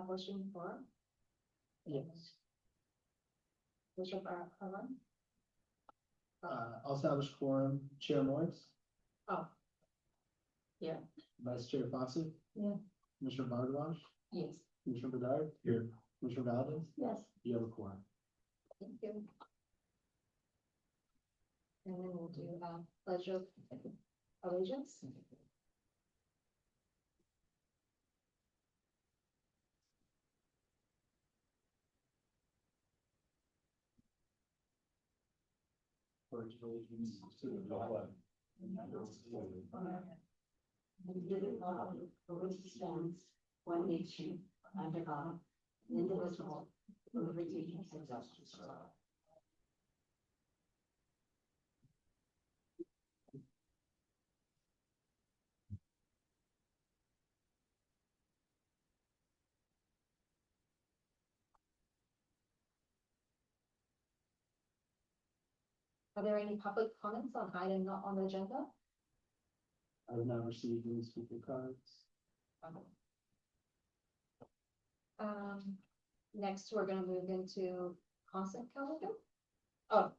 establishing forum? Yes. Bishop Arlen? I'll establish quorum. Chair Morris, Oh. Yeah. Vice Chair Fawcett. Yeah. Commissioner Bardavon, Yes. Commissioner Bedard. Here. Commissioner Valdez. Yes. You have a quorum. Thank you. And then we'll do, pledge of allegiance. Pledge allegiance to the flag. And to the republic for which it stands, one nation, under God, indivisible, with liberty and justice for all. Are there any public comments on item not on the agenda? I have not received any speaker cards. Next, we're gonna move into consent calendar. Oh.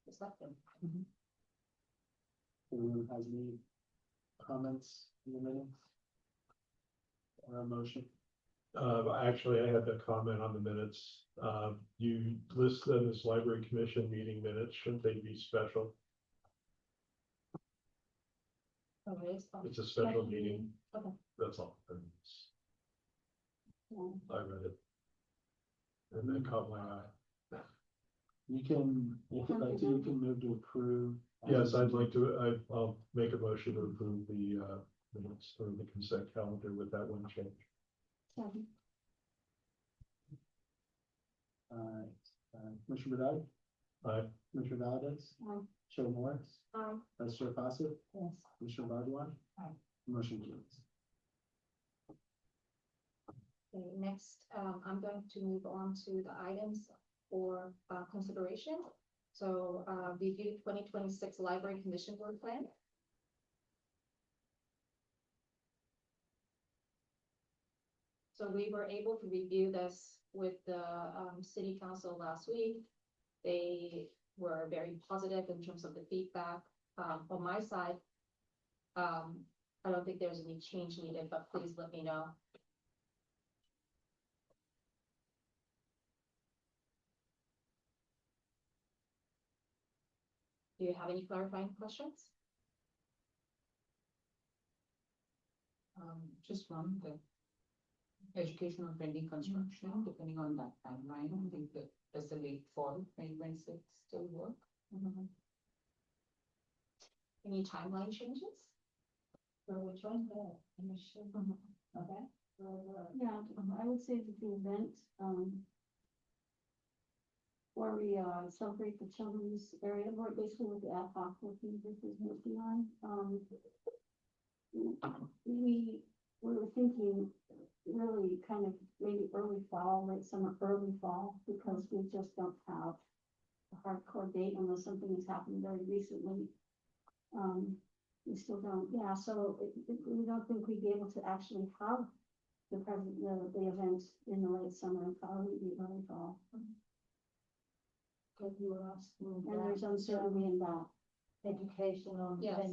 Is that them? Anyone has any comments in the minutes? Or a motion? Actually, I had a comment on the minutes. You list them as library commission meeting minutes. Shouldn't they be special? Okay. It's a special meeting. Okay. That's all. I read it. And then caught my eye. You can, if you'd like to, you can move to approve. Yes, I'd like to, I'll make a motion to approve the minutes or the consent calendar with that one change. Commissioner Bedard. Aye. Commissioner Valdez. Aye. Chair Morris. Aye. Vice Chair Fawcett. Yes. Commissioner Bardavon. Aye. Motion carries. Okay, next, I'm going to move on to the items for consideration. So, review 2026 Library Commission Board Plan. So we were able to review this with the city council last week. They were very positive in terms of the feedback. On my side, I don't think there's any change needed, but please let me know. Do you have any clarifying questions? Just one, the educational pending construction, depending on that timeline, I think that does the late fall 2026 still work? Any timeline changes? For which one? Okay. Yeah, I would say that the event, where we celebrate the children's area, or basically with the ad hoc working group is working on, we were thinking really kind of maybe early fall, late summer, early fall, because we just don't have a hardcore date unless something has happened very recently. We still don't, yeah, so we don't think we'd be able to actually have the event in the late summer, and probably be early fall. Because you were asking. And there's uncertainty in that. Educational. Yes,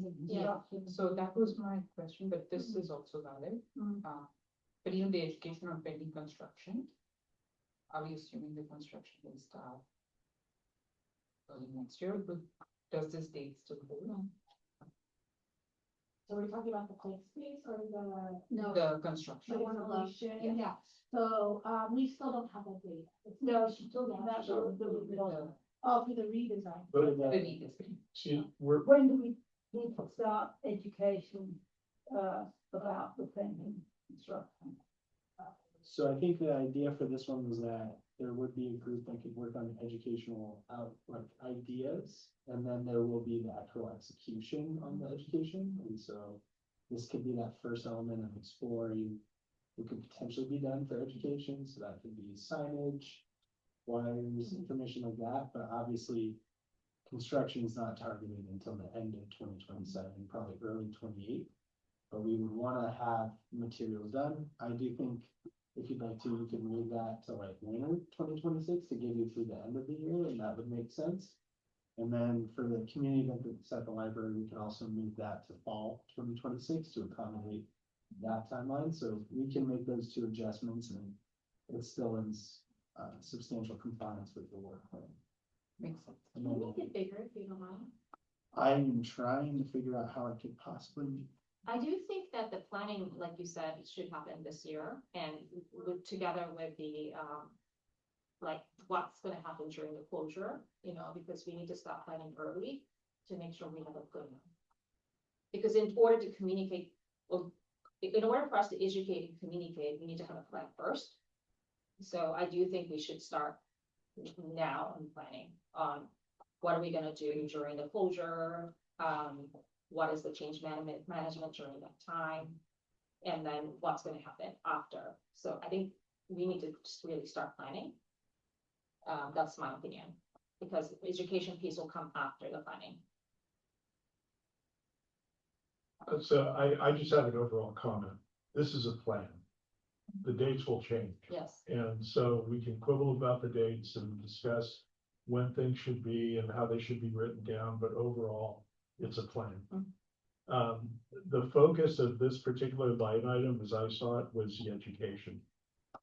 So that was my question, but this is also valid. But even the education on pending construction, are we assuming the construction will start early next year? But does this date still hold? So we're talking about the play space or the? No, The construction. The one above. Yeah, so, we still don't have a date. No, she still don't have that. Oh, for the redesign. But The need is- see, we're, When do we need to start education, about the pending construction? So I think the idea for this one was that there would be a group that could work on educational like ideas, and then there will be the actual execution on the education. And so this could be that first element of exploring what could potentially be done for education. So that could be signage, wires, information like that. But obviously, construction is not targeted until the end of 2027, probably early 28. But we would wanna have materials done. I do think if you'd like to, you can move that to like winter 2026 to give you through the end of the year, and that would make sense. And then for the community event that's at the library, we can also move that to fall 2026 to accommodate that timeline. So we can make those two adjustments, and it's still in substantial compliance with the work plan. Makes sense. And Can then you make it bigger if you don't mind? I'm trying to figure out how I could possibly, I do think that the planning, like you said, should happen this year and together with the, like what's gonna happen during the closure, because we need to start planning early to make sure we have a good one. Because in order to communicate, well, in order for us to educate and communicate, we need to have a plan first. So I do think we should start now in planning on what are we gonna do during the closure? What is the change management during that time? And then what's gonna happen after? So I think we need to just really start planning. That's my opinion, because the education piece will come after the planning. So I just have an overall comment. This is a plan. The dates will change. Yes. And so we can quibble about the dates and discuss when things should be and how they should be written down, but overall, it's a plan. The focus of this particular line item, as I saw it, was the education.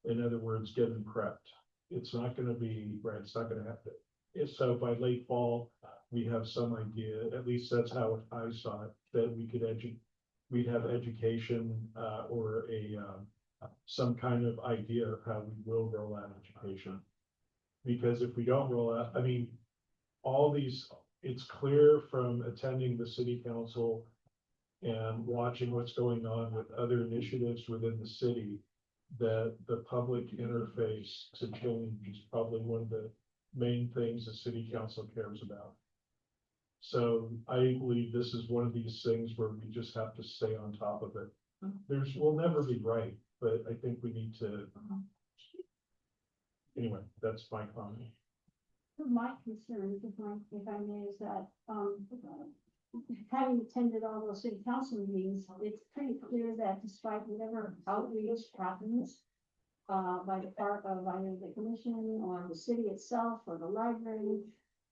In other words, getting prepped. It's not gonna be, right, it's not gonna happen. So by late fall, we have some idea, at least that's how I saw it, that we could we'd have education, or some kind of idea of how we will roll out education. Because if we don't roll out, I mean, all these, it's clear from attending the city council and watching what's going on with other initiatives within the city, that the public interface to change is probably one of the main things the city council cares about. So I believe this is one of these things where we just have to stay on top of it. We'll never be right, but I think we need to. Anyway, that's my comment. My concern, if I may, is that, having attended all those city council meetings, it's pretty clear that despite whatever outreach happens, by the part of either the commission or the city itself or the library,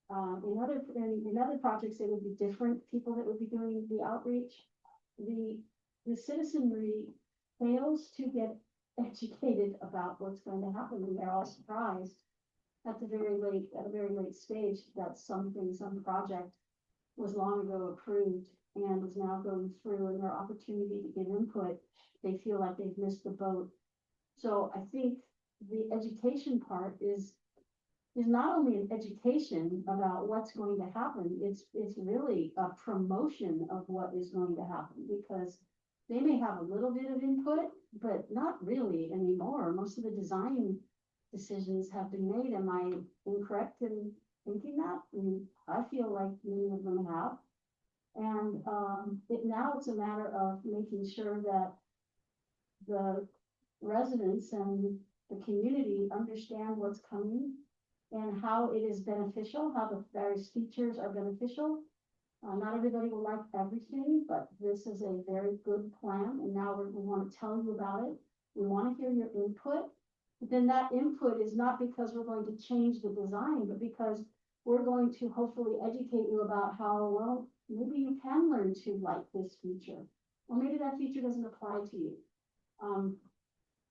in other projects, it would be different people that would be doing the outreach. The citizenry fails to get educated about what's going to happen, and they're all surprised at a very late stage that some project was long ago approved and is now going through, and their opportunity to give input, they feel like they've missed the boat. So I think the education part is not only an education about what's going to happen, it's really a promotion of what is going to happen, because they may have a little bit of input, but not really anymore. Most of the design decisions have been made. Am I incorrect in thinking that? I mean, I feel like many of them have. And now it's a matter of making sure that the residents and the community understand what's coming and how it is beneficial, how the various features are beneficial. Not everybody will like everything, but this is a very good plan, and now we want to tell you about it. We want to hear your input, but then that input is not because we're going to change the design, but because we're going to hopefully educate you about how, well, maybe you can learn to like this feature, or maybe that feature doesn't apply to you.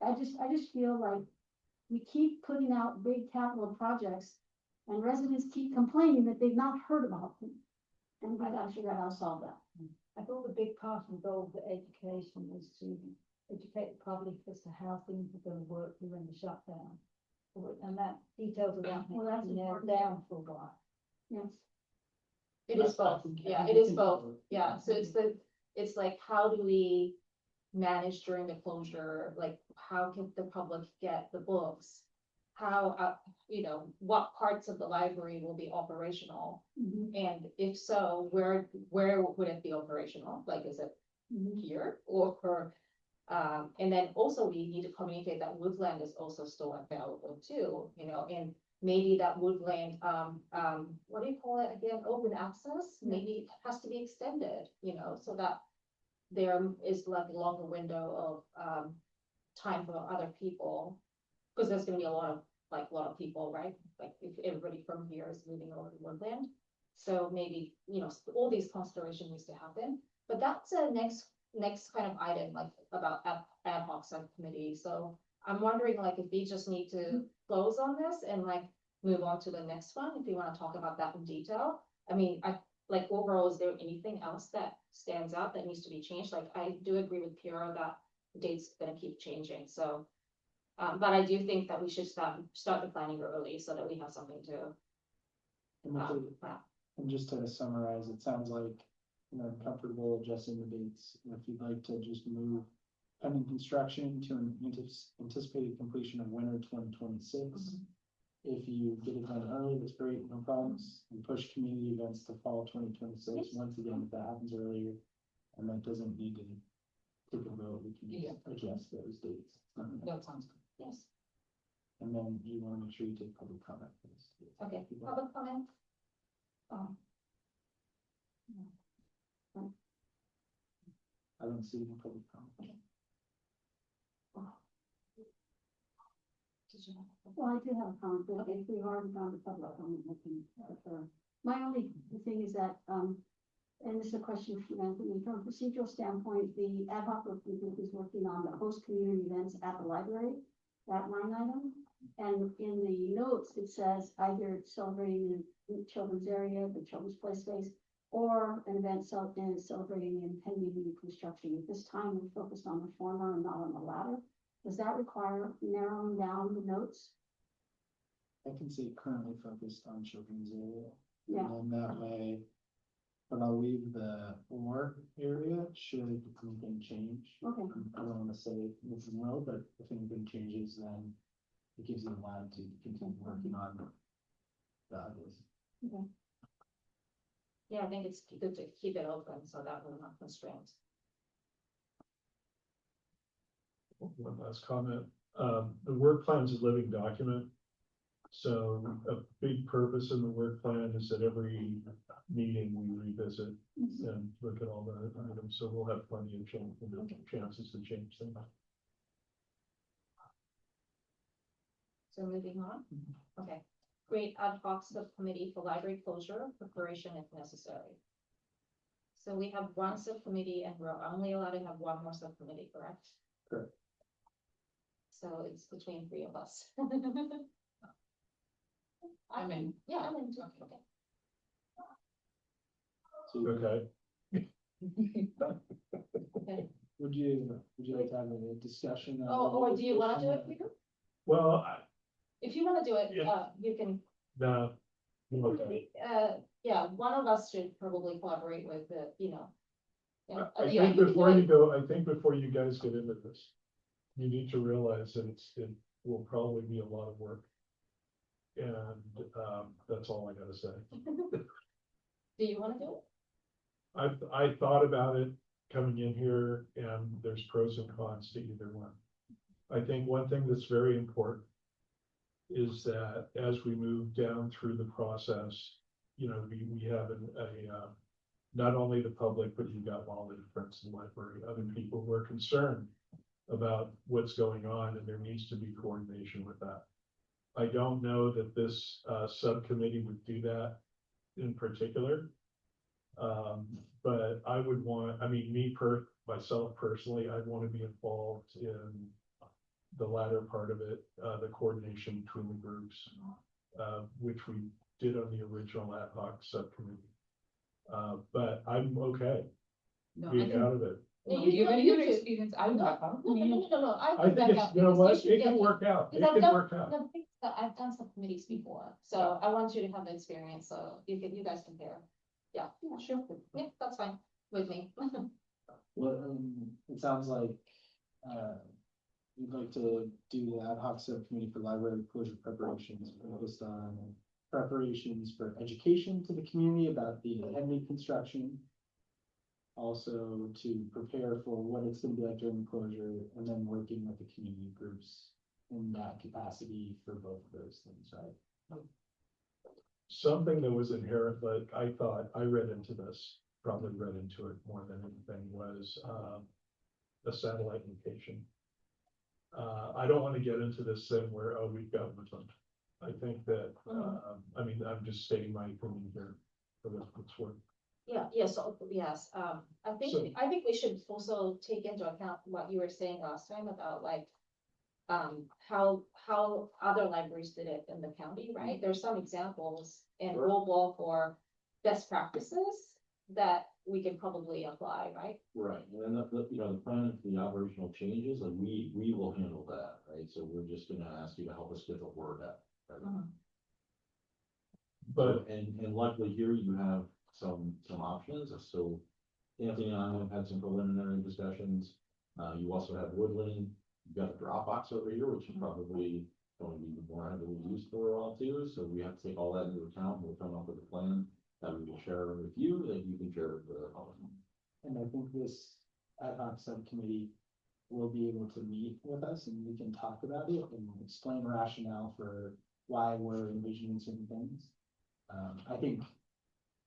I just feel like we keep putting out big capital projects and residents keep complaining that they've not heard about them. And we gotta figure out how to solve that. I thought the big part of the goal of the education was to educate the public as to how things are going to work during the shutdown. And that details of that Well, that's been nailed important. down for a while. Yes. It is both, yeah, it is both, yeah, so it's like, how do we manage during the closure, like, how can the public get the books? How, what parts of the library will be operational, Mhm. and if so, where would it be operational, like, is it Mhm. here, or, and then also we need to communicate that woodland is also still available too, and maybe that woodland, what do you call it again, open access, maybe it has to be extended, so that there is like a longer window of, time for other people. Cause there's gonna be a lot of people, right? Like if everybody from here is moving over to Woodland. So maybe, all these considerations needs to happen, but that's a next kind of item, like about ad hoc subcommittee, so. I'm wondering like if we just need to close on this and like move on to the next one, if we wanna talk about that in detail. I mean, like overall, is there anything else that stands out that needs to be changed? Like, I do agree with Piero that the date's gonna keep changing, so. But I do think that we should start the planning early so that we have something to, And with the- plan. and just to summarize, it sounds like, I'm comfortable adjusting the dates. And if you'd like to just move pending construction to an anticipated completion of winter 2026. If you get it done early, that's great, no problems. And push community events to fall 2026. Yes. Once again, if that happens earlier, and that doesn't need to take a vote, we can Yeah. adjust those dates. That sounds good. Yes, And then you want to make sure you take public comment for this. okay, public comment? I don't see any public comment. Did you have? Well, I do have a comment, but if we've already gone to public comment, I can defer. My only thing is that, and this is a question for Anthony, from a procedural standpoint, the ad hoc working group is working on the host community events at the library, that line item. And in the notes, it says either celebrating in the children's area, the children's play space, or an event celebrating the impending new construction. At this time, we're focused on the former and not on the latter. Does that require narrowing down the notes? I can see it currently focused on children's area. Yeah. And that way, but I'll leave the or area, should anything change. Okay, I don't wanna say this is no, but if anything changes, then it gives you a latitude to continue working on the others. Yeah, I think it's good to keep it open so that we're not constrained. One last comment, the work plan is a living document. So a big purpose in the work plan is that every meeting we revisit and look at all the items, so we'll have plenty of chances to change them. So moving on, okay, create ad hoc subcommittee for library closure preparation if necessary. So we have one subcommittee and we're only allowed to have one more subcommittee, correct? Correct. So it's between three of us. I'm in. Yeah, I'm in, too. So Okay, Okay. would you like to have a discussion? on Oh, or do you wanna do it, this? Peter? well, If you wanna do it, Yeah. you can, no. Okay. yeah, one of us should probably collaborate with the, yeah, I yeah, think you can before do you it. go, I think before you guys get into this, you need to realize that it will probably be a lot of work. And, that's all I gotta say. Do you wanna do it? I thought about it coming in here, and there's pros and cons to either one. I think one thing that's very important is that as we move down through the process, we have not only the public, but you've got Wally, friends of the library, other people who are concerned about what's going on, and there needs to be coordination with that. I don't know that this subcommittee would do that in particular. But I would want, myself personally, I'd want to be involved in the latter part of it, the coordination between the groups, which we did on the original ad hoc subcommittee. But I'm okay No, I being think, out of it. No, given you your too. experience, I would No, back out. No, no, I can think back it's, out you know because what, should it can get- work out, it Because I've can done, work out. the thing is that I've done subcommittees before, so I want you to have the experience, so you guys compare. Yeah, sure. Yeah, that's fine with me. Well, it sounds like, you'd like to do the ad hoc subcommittee for library closure preparations, focused on preparations for education to the community about the impending construction. Also to prepare for what it's gonna be like during the closure, and then working with the community groups in that capacity for both of those things, right? Something that was inherent, like I thought, I read into this probably read into it more than anything was, a satellite location. I don't want to get into this thing where, oh, we've got Woodland. I think that, I mean, I'm just stating my opinion here for what it's worth. Yeah, yes, I So- think we should also take into account what you were saying last time about like. How other libraries did it in the county, right? There's some examples in Sure. rule law for best practices that we can probably apply, right? Right, and then you know, the plan for the operational changes, like we will handle that, right? So we're just gonna ask you to help us get the word out. Right? But And luckily here you have some options, so Anthony and I have had some preliminary discussions. You also have Woodland, you've got a Dropbox over here, which is probably going to be more heavily used for a while too, so we have to take all that into account, we'll come up with a plan that we will share with you, that you can share with the public. And I think this ad hoc subcommittee will be able to meet with us and we can talk about it and explain rationale for why we're envisioning certain things. I think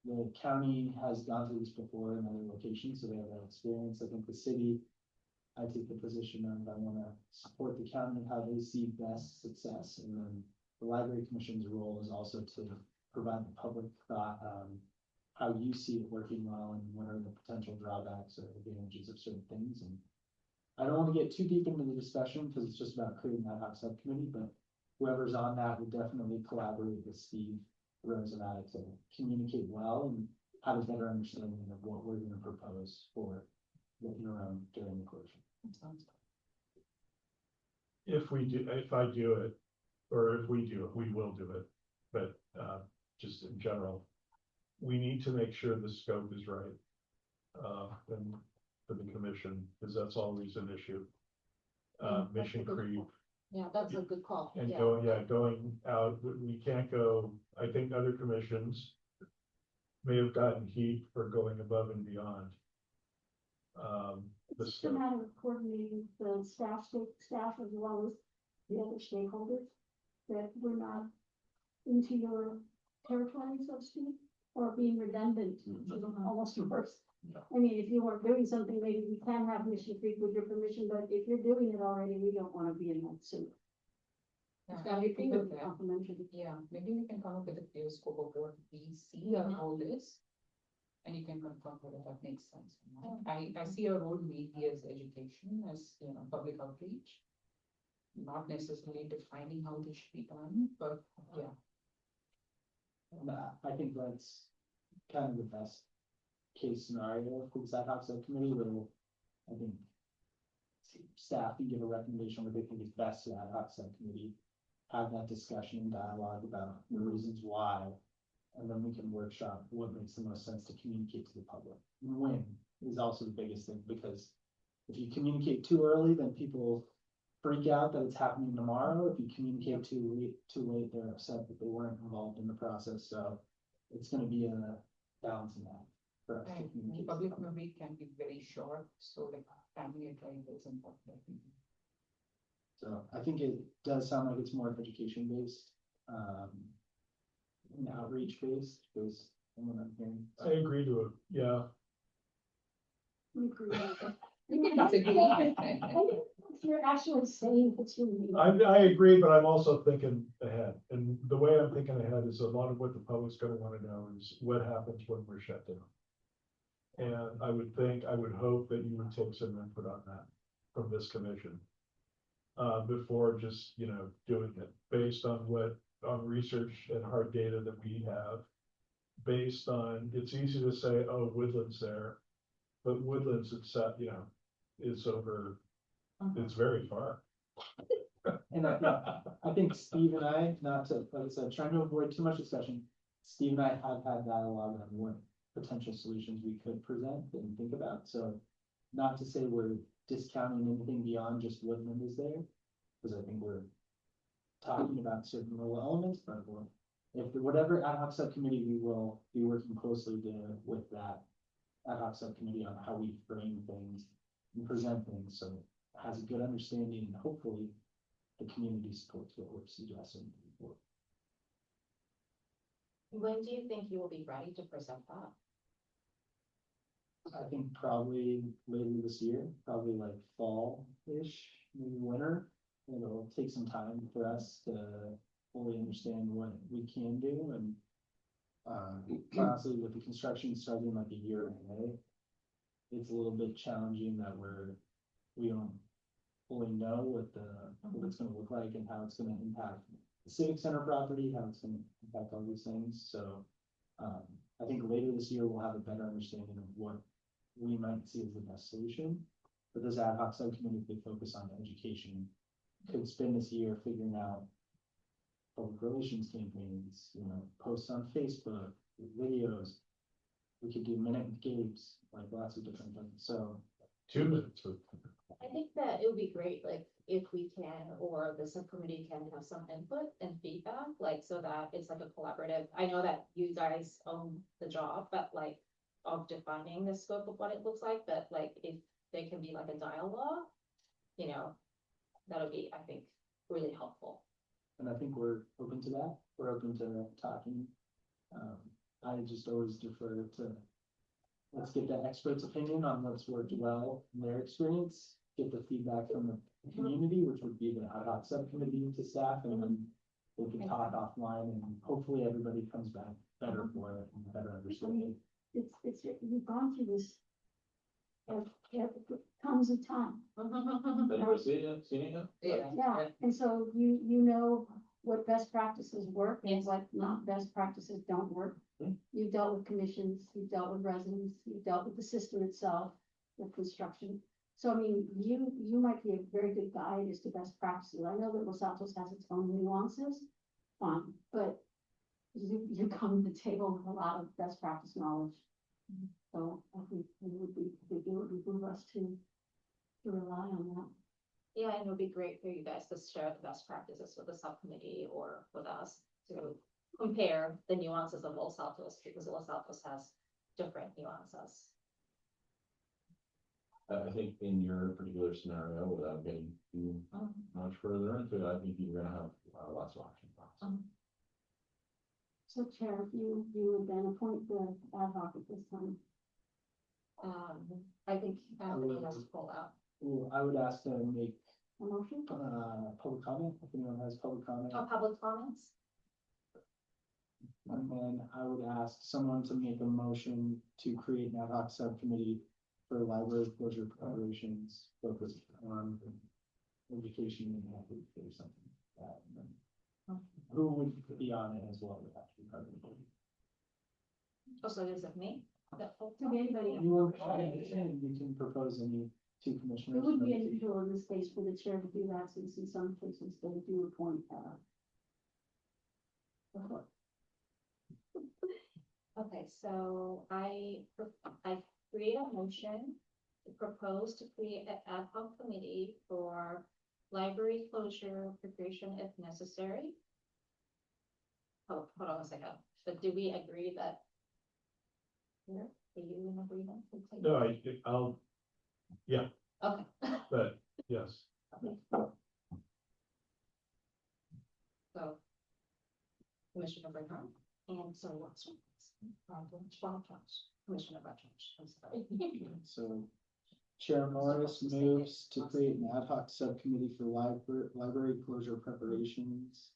the county has gone through this before in other locations, so they have that experience. I think the city, I take the position of I want to support the county, how they see best success. And then the library commission's role is also to provide the public thought, how you see it working well and what are the potential drawbacks or advantages of certain things. And I don't want to get too deep into the discussion because it's just about creating that ad hoc subcommittee, but whoever's on that would definitely collaborate with Steve Rose and I to communicate well and have a better understanding of what we're going to propose for looking around during the closure. Sounds if I do it, or if we do it, we will do it, but, just in general, we need to make sure the scope is right. And for the commission, because that's always an issue. That's a Mission good creep. call. Yeah, that's a good call, And yeah. going out, we can't go, I think other commissions may have gotten heat for going above and beyond. The It's just a scope, matter of coordinating the staff as well as the other stakeholders, that we're not into your territory, so to speak, or being redundant, which is almost worse. Yeah. I mean, if you weren't doing something, maybe we can have Mission Creek with your permission, but if you're doing it already, we don't wanna be in that suit. It's Yeah, gotta I be agree with that. complimentary. Yeah, maybe we can come up with a clear scope of what we see our role is. And you can confirm whether that makes sense or not. I see our role maybe as education, as, you know, public outreach. Not necessarily defining how this should be done, but yeah. And I think that's kind of the best case scenario for this ad hoc subcommittee, where I think staff can give a recommendation what they think is best to the ad hoc subcommittee, have that discussion and dialogue about the reasons why, and then we can workshop what makes the most sense to communicate to the public. And when is also the biggest thing, because if you communicate too early, then people freak out that it's happening tomorrow. If you communicate too late, they're upset that they weren't involved in the process. So it's gonna be a balancing act for us to And communicate. to the public public. memory can be very short, so like timely advice is important. So I think it does sound like it's more education based, and outreach based, based on what I'm hearing. I agree to it, yeah. We agree with that. That's a good one. I think you're actually saying what you mean. I agree, but I'm also thinking ahead, and the way I'm thinking ahead is a lot of what the public's gonna wanna know is what happens when we're shut down. And I would hope that you would take some input on that from this commission. Before just, you know, doing it, based on on research and hard data that we have. Based on, it's easy to say, oh, Woodland's there, but Woodland's, it's, you know, it's over, it's very far. And I think Steve and I, not to, like I said, trying to avoid too much discussion, Steve and I have had dialogue on what potential solutions we could present and think about, so not to say we're discounting anything beyond just Woodland is there, because I think we're talking about certain little elements, but whatever ad hoc subcommittee, we will be working closely with that ad hoc subcommittee on how we frame things and present things, so it has a good understanding and hopefully the community supports what we're suggesting. When do you think you will be ready to present that? I think probably later this year, probably like fall-ish, maybe winter. It'll take some time for us to fully understand what we can do and. Honestly, with the construction starting like a year away, it's a little bit challenging that we don't fully know what it's gonna look like and how it's gonna impact the civic center property, how it's gonna impact all these things, so. I think later this year we'll have a better understanding of what we might see as the best solution. But this ad hoc subcommittee, if they focus on education, could spend this year figuring out public relations campaigns, posts on Facebook, videos. We could do minute with Gabe's, like lots of different things, so. 2 minutes. I think that it would be great, like, if we can, or the subcommittee can have some input and feedback, like, so that it's like a collaborative. I know that you guys own the job, but like, of defining the scope of what it looks like, but like, if there can be like a dialogue, that would be, I think, really helpful. And I think we're open to that, we're open to talking. I just always defer to, let's get the expert's opinion on what's worked well in their experience, get the feedback from the community, which would be the ad hoc subcommittee to staff, and then we can talk offline, and hopefully everybody comes back better for it and better understanding. It's, you've gone through this. Tons of time. Anybody seen it yet? Yeah, and so you know what best practices work and Yes. what not best practices don't work. Hmm. You've dealt with commissions, you've dealt with residents, you've dealt with the system itself, with construction. So I mean, you might be a very good guide as to best practices. I know that Los Altos has its own nuances, but you come to the table with a lot of best practice knowledge. So I think it would behoove us to rely on that. Yeah, and it would be great for you guys to share the best practices with the subcommittee or with us to compare the nuances of Los Altos, because Los Altos has different nuances. I think in your particular scenario, without getting too much further into it, I think you're gonna have lots of options. So Chair, if you would then appoint the ad hoc at this time. I think Anthony has to pull out. Well, I would ask to make, A motion? public comment, if anyone has public comment. Oh, public comments? And then I would ask someone to make a motion to create an ad hoc subcommittee for library closure preparations focused on education and health or something like that. And then who would be on it as well would have to be part of the board. Oh, so is it me? That full Could be anybody. You can propose any two It commissioners. would be unusual in this case for the chair to do that, since in some cases they do appoint, Okay, so I create a motion to propose to create an ad hoc committee for library closure preparation if necessary. Oh, hold on a second, but do we agree that? Here, are you in agreement? No, I'll, Okay. but, yes. So. Commissioner Bernard, and so what's? Commissioner Bertrand, I'm sorry. So Chair Morris moves to create an ad hoc subcommittee for library closure preparations.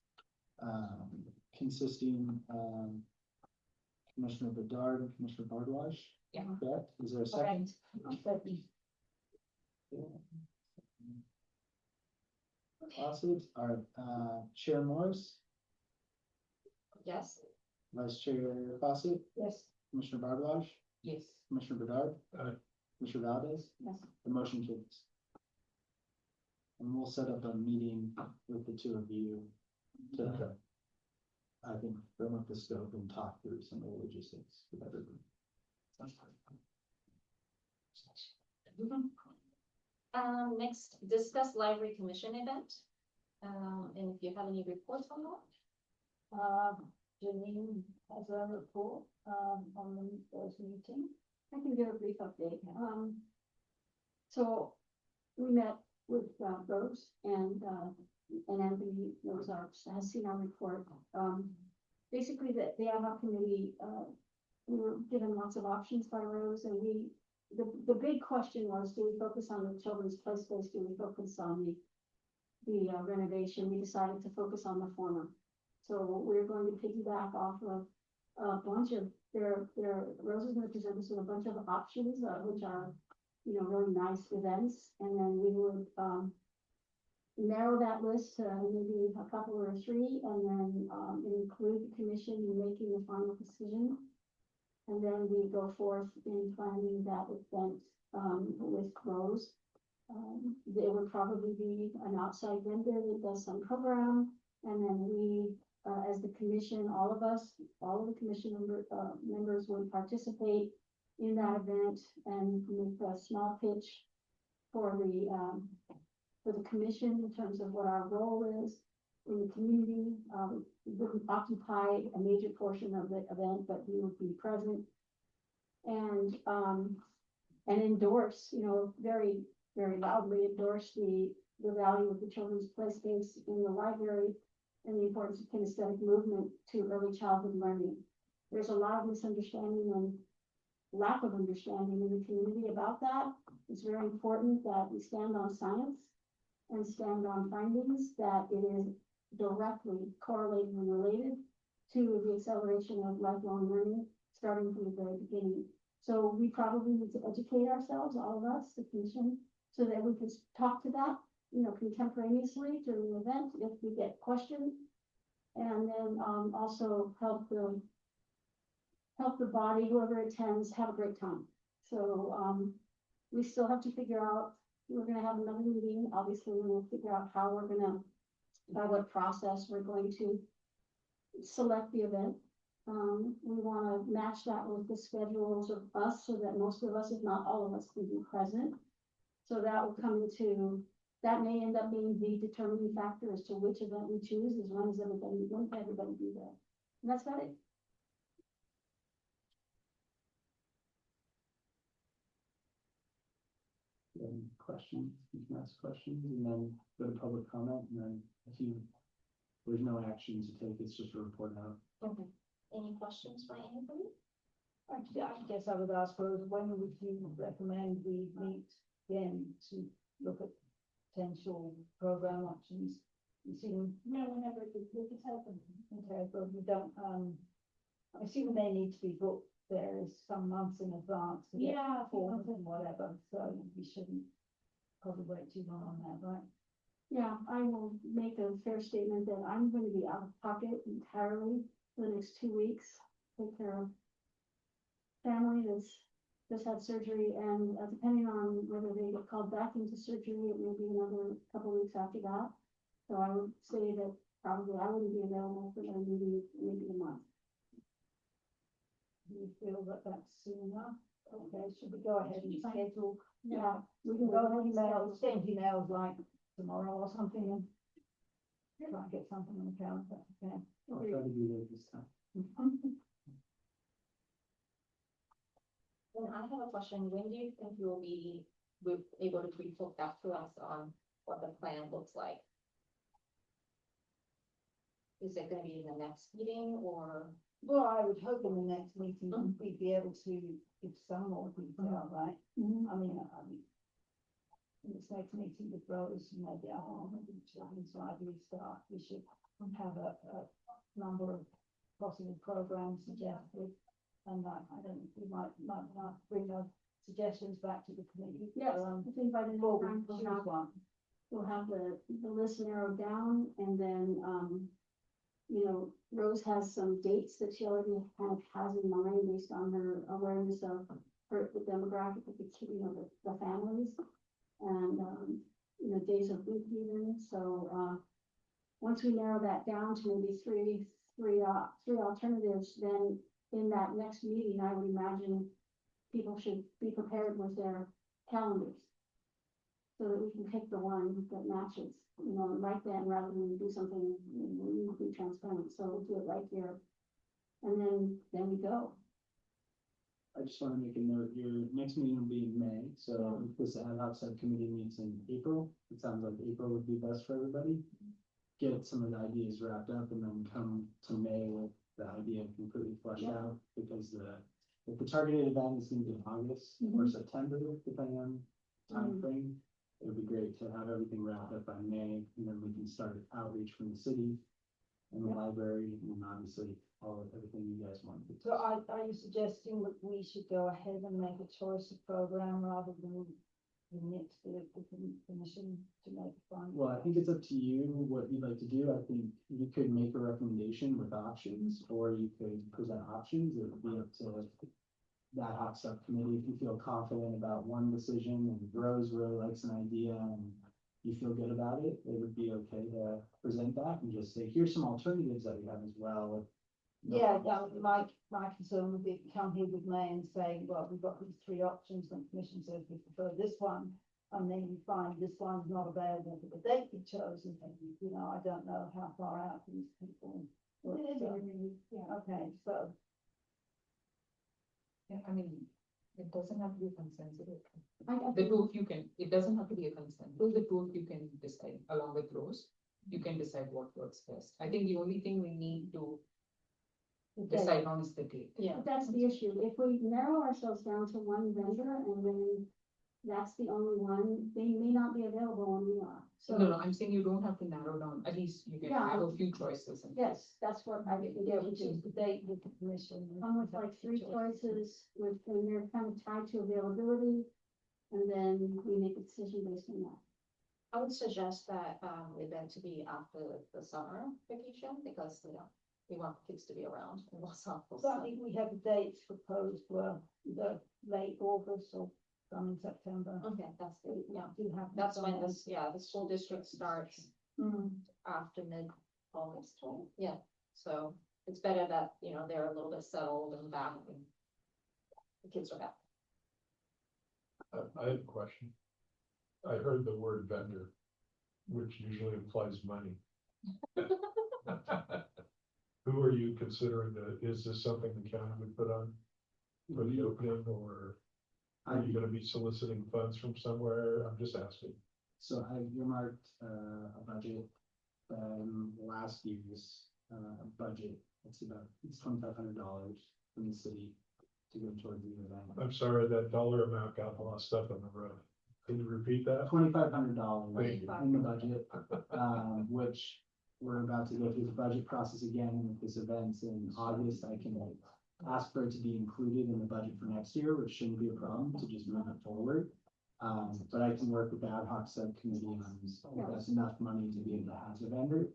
Consisting, Commissioner Bedard and Commissioner Bardwaj. Yeah. Correct? Is there a second? Awesome. All right, Chair Morris, Yes, Vice Chair Fawcett, Yes. Commissioner Bardwaj, Yes. Commissioner Bedard. Aye. Commissioner Valdez. Yes. The motion carries. And we'll set up a meeting with the two of you to, Okay. I think, firm up the scope and talk through some of the logistics with everybody. next, discuss library commission event. And if you have any reports on that? Janine has a report, on the first meeting. I can give a brief update. So we met with Rose and Anthony knows has seen our report. Basically the ad hoc committee, we were given lots of options by Rose, and the big question was, do we focus on the children's play space, do we focus on the renovation? We decided to focus on the former. So we're going to piggyback off of a bunch of, Rose is gonna present us with a bunch of options, which are, you know, really nice events, and then we would, narrow that list to maybe a couple or three, and then, include the commission in making the final decision. And then we go forth in planning that event, with Rose. There would probably be an outside vendor that does some program, and then we, as the commission, all of the commission members would participate in that event and make a small pitch for the commission in terms of what our role is in the community. We wouldn't occupy a major portion of the event, but we would be present and endorse, you know, very, very loudly endorse the value of the children's play space in the library and the importance of kinesthetic movement to early childhood learning. There's a lot of misunderstanding and lack of understanding in the community about that. It's very important that we stand on science and stand on findings that it is directly correlated and related to the acceleration of lifelong learning, starting from the very beginning. So we probably need to educate ourselves, all of us, the commission, so that we can talk to that, you know, contemporaneously during the event if we get questioned. And then also help the body, whoever attends, have a great time. So we still have to figure out, we're gonna have another meeting, obviously, we'll figure out how we're gonna, by what process we're going to select the event. We wanna match that with the schedules of us so that most of us, if not all of us, can be present. So that will come into, that may end up being the determining factor as to which event we choose, as long as everybody be there. And that's about it. Questions, you can ask questions, and then go to public comment, and then there's no action to take, it's just a report out. Okay. Any questions by anybody? Actually, I guess I would ask Rose, when would you recommend we meet again to look at potential program options? You seem, whenever it could happen. Okay, but we don't, I assume they need to be booked there some months in advance. To get forms and whatever, so we shouldn't probably wait too long on that, right? Yeah, I will make a fair statement that I'm going to be out of pocket entirely for the next 2 weeks. Take care of family that's just had surgery, and depending on whether they get called back into surgery, it may be another couple weeks after that. So I would say that probably I wouldn't be available for another meeting, maybe a month. Do you feel that that's soon enough? Okay, should we go ahead and schedule? Yeah, We can go ahead and exchange emails like tomorrow or something and try and get something on the calendar, okay? I'll try to be there this time. And I have a question. When do you think you'll be able to report back to us on what the plan looks like? Is it gonna be in the next meeting or? Well, I would hope in the next meeting, we'd be able to give some more detail, right? I mean, in this next meeting with Rose, maybe I don't know, maybe children's library staff, we should have a number of possible programs suggested. And I don't know, we might bring those suggestions back to the committee. Yes, I think by the next time We'll we'll have the list narrowed down, and then, you know, Rose has some dates that she already kind of has in mind based on her awareness of the demographic of the families, and, you know, days of week even. So, once we narrow that down to maybe three alternatives, then in that next meeting, I would imagine people should be prepared with their calendars, so that we can pick the one that matches, you know, right then, rather than do something, we need to be transparent, so we'll do it right here. And then we go. I just want to make a note, your next meeting will be in May, so if this ad hoc subcommittee meets in April, it sounds like April would be best for everybody. Get some of the ideas wrapped up and then come to May with the idea completely fleshed out, because if the targeted event is gonna be in August or September, depending on timeframe, it would be great to have everything wrapped up by May, and then we can start outreach from the city and the library, and obviously everything you guys want. So are you suggesting that we should go ahead and make a choice of program rather than commit the commission to make a final? Well, I think it's up to you what you'd like to do. I think you could make a recommendation with options, or you could present options. It would be up to that hot subcommittee. If you feel confident about one decision and Rose really likes an idea and you feel good about it, it would be okay to present that and just say, here's some alternatives that we have as well. Yeah, my concern would be come here with May and say, well, we've got these three options, and the commission says we prefer this one, and then you find this one's not available for the date you chose, and you know, I don't know how far out these people. Yeah, okay, so, Yeah, I mean, it doesn't have to be a consensus. The two of you can, it doesn't have to be a consensus, the two of you can decide along with Rose, you can decide what works best. I think the only thing we need to decide on is the date. Yeah. But that's the issue. If we narrow ourselves down to one vendor and then that's the only one, they may not be available when we are. So, No, I'm saying you don't have to narrow down, at least you can Yeah, have a few choices. And yes, that's what I get. yeah, we choose the date with the commission. and Come with have like the 3 choice. choices with, and they're kind of tied to availability. And then we make a decision based on that. I would suggest that, the event to be after the summer vacation, because, you know, we want kids to be around in Los Altos. So I think we have the dates proposed were the late August or some in September. Okay, that's good, yeah. Do have. That's when some- this, yeah, the school district starts after mid-August, yeah. So it's better that, you know, they're a little bit settled and back and the kids are back. I have a question. I heard the word vendor, which usually implies money. Who are you considering is this something the county would put on for the opening, or are you gonna be soliciting funds from somewhere? I'm just asking. So I earmarked a budget, last year's budget. It's $2,500 from the city to go towards the event. I'm sorry, that dollar amount got lost up on the road. Can you repeat that? $2,500 Thank you. in the budget, which we're about to go through the budget process again with this event in August. I can ask for it to be included in the budget for next year, which shouldn't be a problem to just move it forward. But I can work with the ad hoc subcommittee on if that's enough money to be able to have the vendor.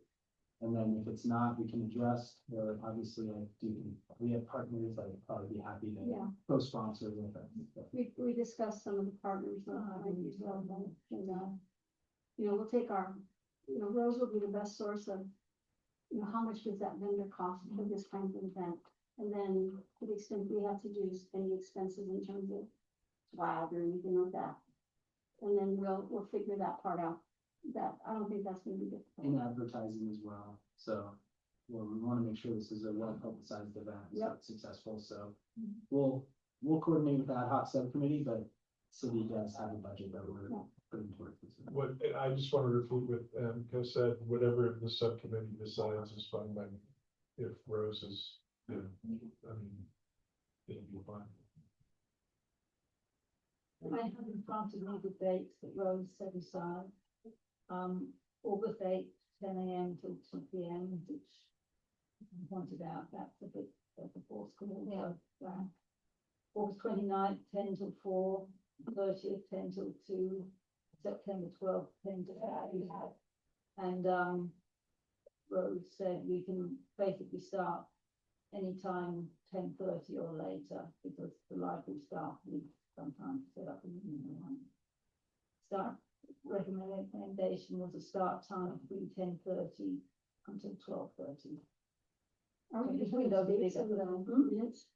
And then if it's not, we can adjust, or obviously we have partners that would probably be happy Yeah. to co-sponsor with us. We discussed some of the partners, like yourself, and, you know, we'll take our, you know, Rose will be the best source of, you know, how much does that vendor cost for this kind of event? And then to the extent we have to do any expenses in terms of swag or anything like that. And then we'll figure that part out. That, I don't think that's gonna be difficult. In advertising as well, so we want to make sure this is a well publicized event, so Yep. it's successful, so we'll coordinate with that hot subcommittee, but city does have a budget that we're Yeah. putting towards this. event. What, I just want to repeat what Annika said, whatever the subcommittee decides is fine by me. If Rose is, I mean, it'll be fine. I have in front of me the dates that Rose set aside. August 8th, 10 AM till 2 PM, which I pointed out, that's a bit before school. Yeah. So, August 29th, 10 till 4, 30th, 10 till 2, September 12th, 10 till 5. And, Rose said we can basically start anytime 10:30 or later, because the library staff need sometimes to set up in the morning. Start recommendation was a start time between 10:30 until 12:30. Are we Just gonna window put dates bigger. of the minutes?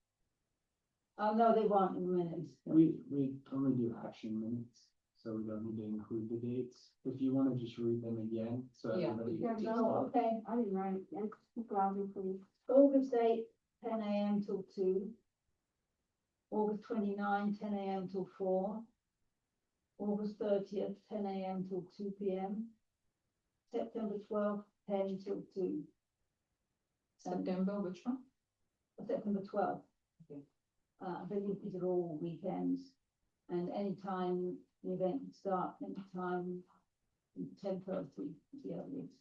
No, they weren't in minutes. We only do action minutes, so we don't need to include the dates. If you want to just read them again, so Yeah. everybody. Yeah, gets no, it. okay, I didn't write it, and speak loudly, please. August 8th, 10 AM till 2. August 29, 10 AM till 4. August 30th, 10 AM till 2 PM. September 12th, 10 till 2. September, which one? September 12th. Okay. I believe these are all weekends. And anytime the event can start, anytime 10:30, the earliest.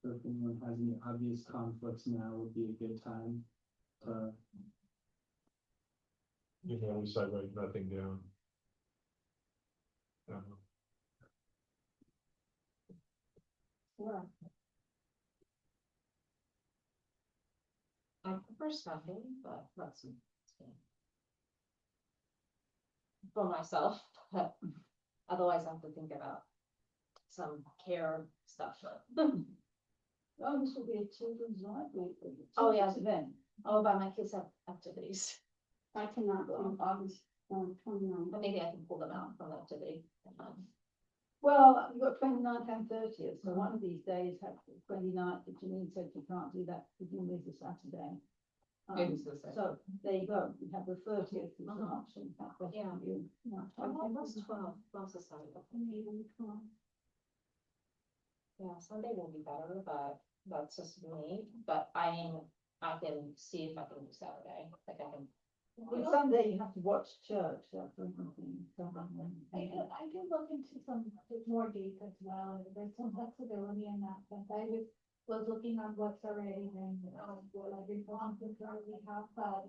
So if anyone has any obvious conflicts, now would be a good time to. You can always say write nothing down. Sure. I prefer Sunday, but let's see. For myself, but otherwise I have to think about some care stuff. Oh, this will be a children's library. Oh, yeah. children's Event. Oh, but my kids have activities, I cannot do August 29th. but maybe I can pull them out from the activity. Well, you've got 29th and 30th, so one of these days have 29th, but Janine said you can't do that, presumably it's a Saturday. It is the same. So there you go, you have the 30th as an option. That's what Yeah. you- Yeah. Oh, that's 12, 12 is Saturday. Yeah, Sunday will be better, but that's just me, but I can see if I can do Saturday, like I can. Well, Sunday you have to watch church, that's the only thing. I could look into some more dates as well, there's some flexibility in that, but I was looking on what's already been, what I've been on we have, but,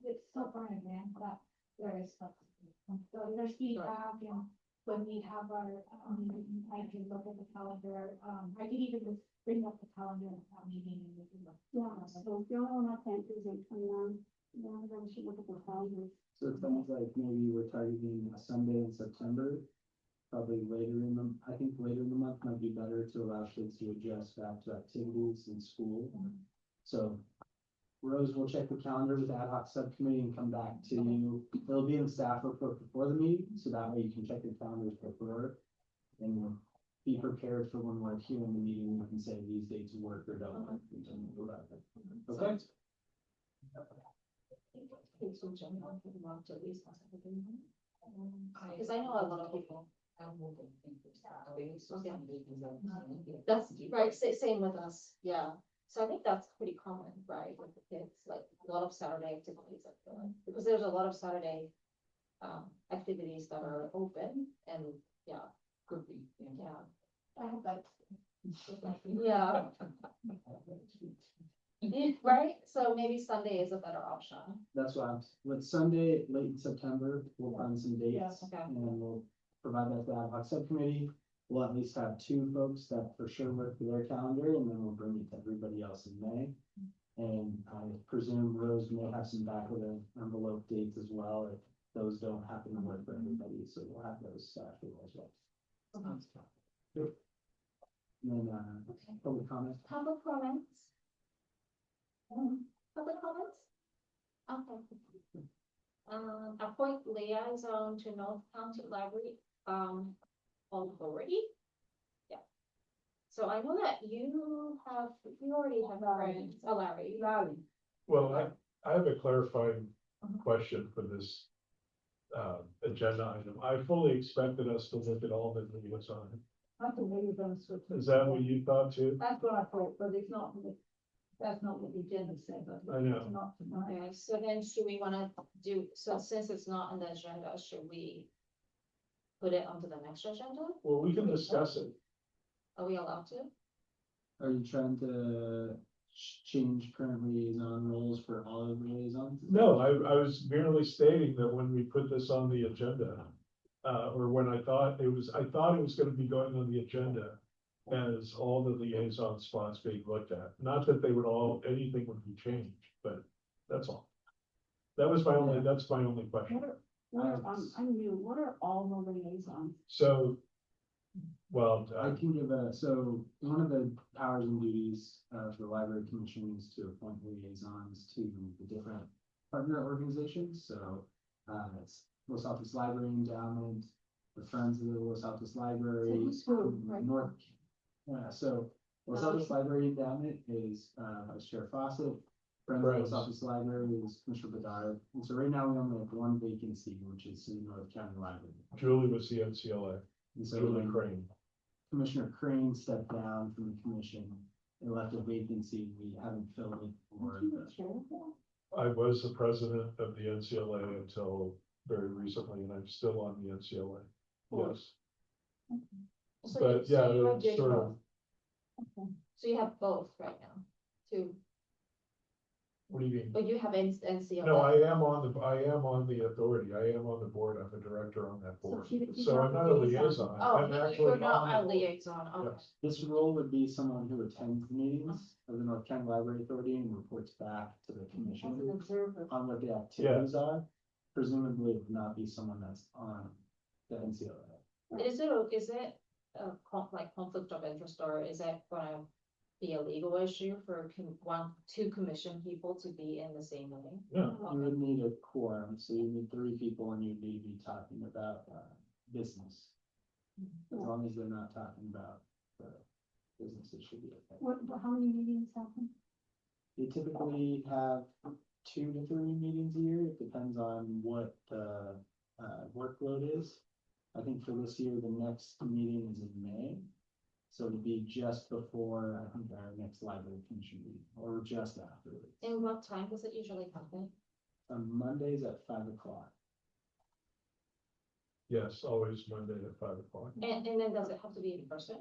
it's still far in advance that there is flexibility. So there's feedback, and when we have our, meeting, I can look at the calendar, I could even just bring up the calendar at that meeting and we can look. Yeah, so the only one I can't do is 29. Yeah, then we should look at the calendar. So it sounds like maybe we're targeting a Sunday in September. Probably later in the, I think later in the month might be better to allow kids to adjust back to activities in school. So Rose will check the calendar with the ad hoc subcommittee and come back to you. It'll be in the staff report before the meeting, so that way you can check your calendars before. And be prepared for when we're here in the meeting, we can say these dates work or don't work. Okay? Because I know a lot of people. I'm moving into Saturday, so Okay. Sunday is a- That's right, same with us, yeah. So I think that's pretty common, right, with the kids, like a lot of Saturday activities, I feel like, because there's a lot of Saturday activities that are open and, yeah, Could be, yeah. yeah. I have that. Yeah. Right, so maybe Sunday is a better option. That's why with Sunday, late in September, we'll find some dates. Yeah. Okay. And we'll provide that to the ad hoc subcommittee. We'll at least have 2 folks that for sure work for their calendar, and then we'll bring it to everybody else in May. And I presume Rose may have some back of the envelope dates as well, if those don't happen to work for everybody, so we'll have those for you as well. And then, public comment. Public comments? Public comments? Okay. Appoint liaison to North County Library, authority? Yeah. So I know that you already have friends, Larry. Larry, Well, I have a clarifying question for this agenda item. I fully expected us to look at all the liaison. I think we were going to switch. Is that what you thought too? That's what I thought, but it's not, that's not what the agenda said. I know. It's not tonight. Okay, so then should we wanna do, so since it's not on the agenda, should we put it onto the next agenda? Well, we can discuss it. Are we allowed to? Are you trying to change current liaison roles for all of the liaisons? No, I was merely stating that when we put this on the agenda, or when I thought it was gonna be going on the agenda as all the liaison spots being looked at. Not that they would anything would be changed, but that's all. That's my only question. I'm new, what are all the liaisons? So, well, I can give so one of the powers and duties of the library commission is to appoint liaisons to the different partner organizations, so, it's Los Altos Library Endowment, the Friends of the Los Altos Library. So who's who, right? North, so Los Altos Library Endowment is, Vice Chair Fawcett. Friends of Los Altos Library is Commissioner Bedard, and so right now we only have 1 vacancy, which is in North County Library. Julie was the NCLA, And so Julie Crane. Commissioner Crane stepped down from the commission and left a vacancy. We haven't filled it for Aren't you the the chair of that? I was the president of the NCLA until very recently, and I'm still on the NCLA. Yes, So but you- yeah, so you are it's doing sort both. of, So you have both right now, two, what do you mean? but you have NCLA. No, I am on the authority. I am on the board. I'm a director on that board. she's So I'm not not a the liaison. liaison. Oh, I'm you're actually not on a the board. liaison, okay. Yes. This role would be someone who attends the meetings of the North County Library Authority and reports back to the As an commission observer. on what the activities are. Presumably it would not be someone that's on the NCLA. Is it a like conflict of interest, or is it gonna be a legal issue for two commission people to be in the same meeting? Yeah. You would need a quorum, so you need 3 people and you'd need to be talking about, business. As long as they're not talking about the business, it should be okay. How many meetings happen? They typically have 2 to 3 meetings a year. It depends on what the workload is. I think for this year, the next meeting is in May. So it'll be just before, I think, our next library commission meeting, or just after. And what time does it usually happen? On Mondays at 5 o'clock. Yes, always Monday at 5 o'clock. And then does it have to be in person?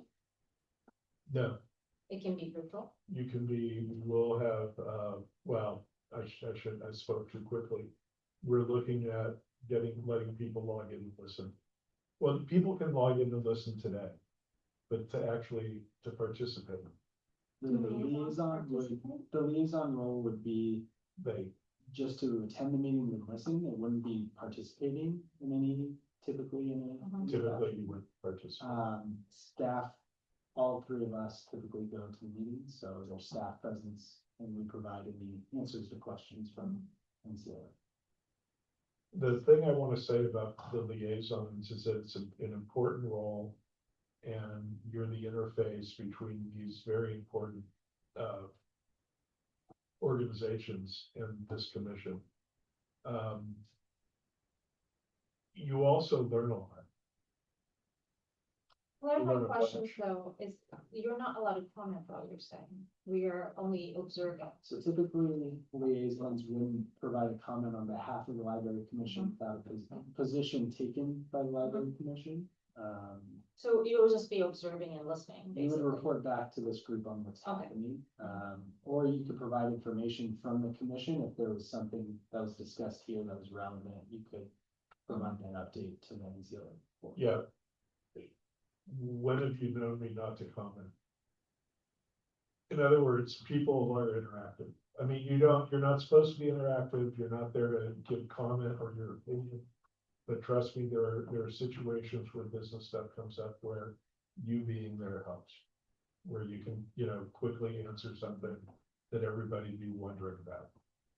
No, It can be virtual? you can be, we'll have, well, I spoke too quickly. We're looking at letting people log in and listen. Well, people can log in and listen today, but to participate, The Do liaisons liaison would, participate? the liaison role would be they, just to attend the meeting and listen. It wouldn't be participating in any, typically in a. typically you would participate. Staff, all 3 of us typically go to the meetings, so there's staff presence and we provide any answers to questions from NCLA. The thing I want to say about the liaisons is that it's an important role. And you're the interface between these very important organizations and this commission. You also learn a lot. One of my Learn a questions bunch. though is, you're not allowed to comment about what you're saying. We are only observing. So typically liaisons wouldn't provide a comment on behalf of the library commission without a position taken by the library commission. So you'll just be observing and listening, You would basically. report back to this group on what's Okay. happening. Or you could provide information from the commission if there was something that was discussed here that was relevant, you could provide that update to the NCLA. Yeah. When have you known me not to comment? In other words, people are interactive. I mean, you're not supposed to be interactive. You're not there to give comment or your opinion. But trust me, there are situations where business stuff comes up where you being there helps. Where you can, quickly answer something that everybody be wondering about.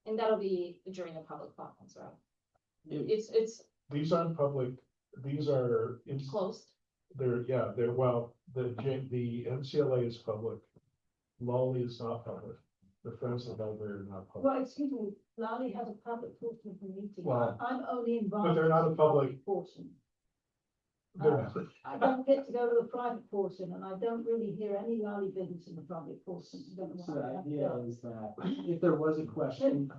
And that'll be during the public conference, right? If- It's These aren't public, these are, closed. well, the NCLA is public. Lolly is not public. The Friends of the Library are not public. Well, excuse me, Lally has a public portion of the meeting. Well, I'm only invited. they're not to a the public- Portion. They're not- I don't get to go to the private portion and I don't really hear any Lally business in the public portion. I don't know So why the I have to idea go. is that if there was a question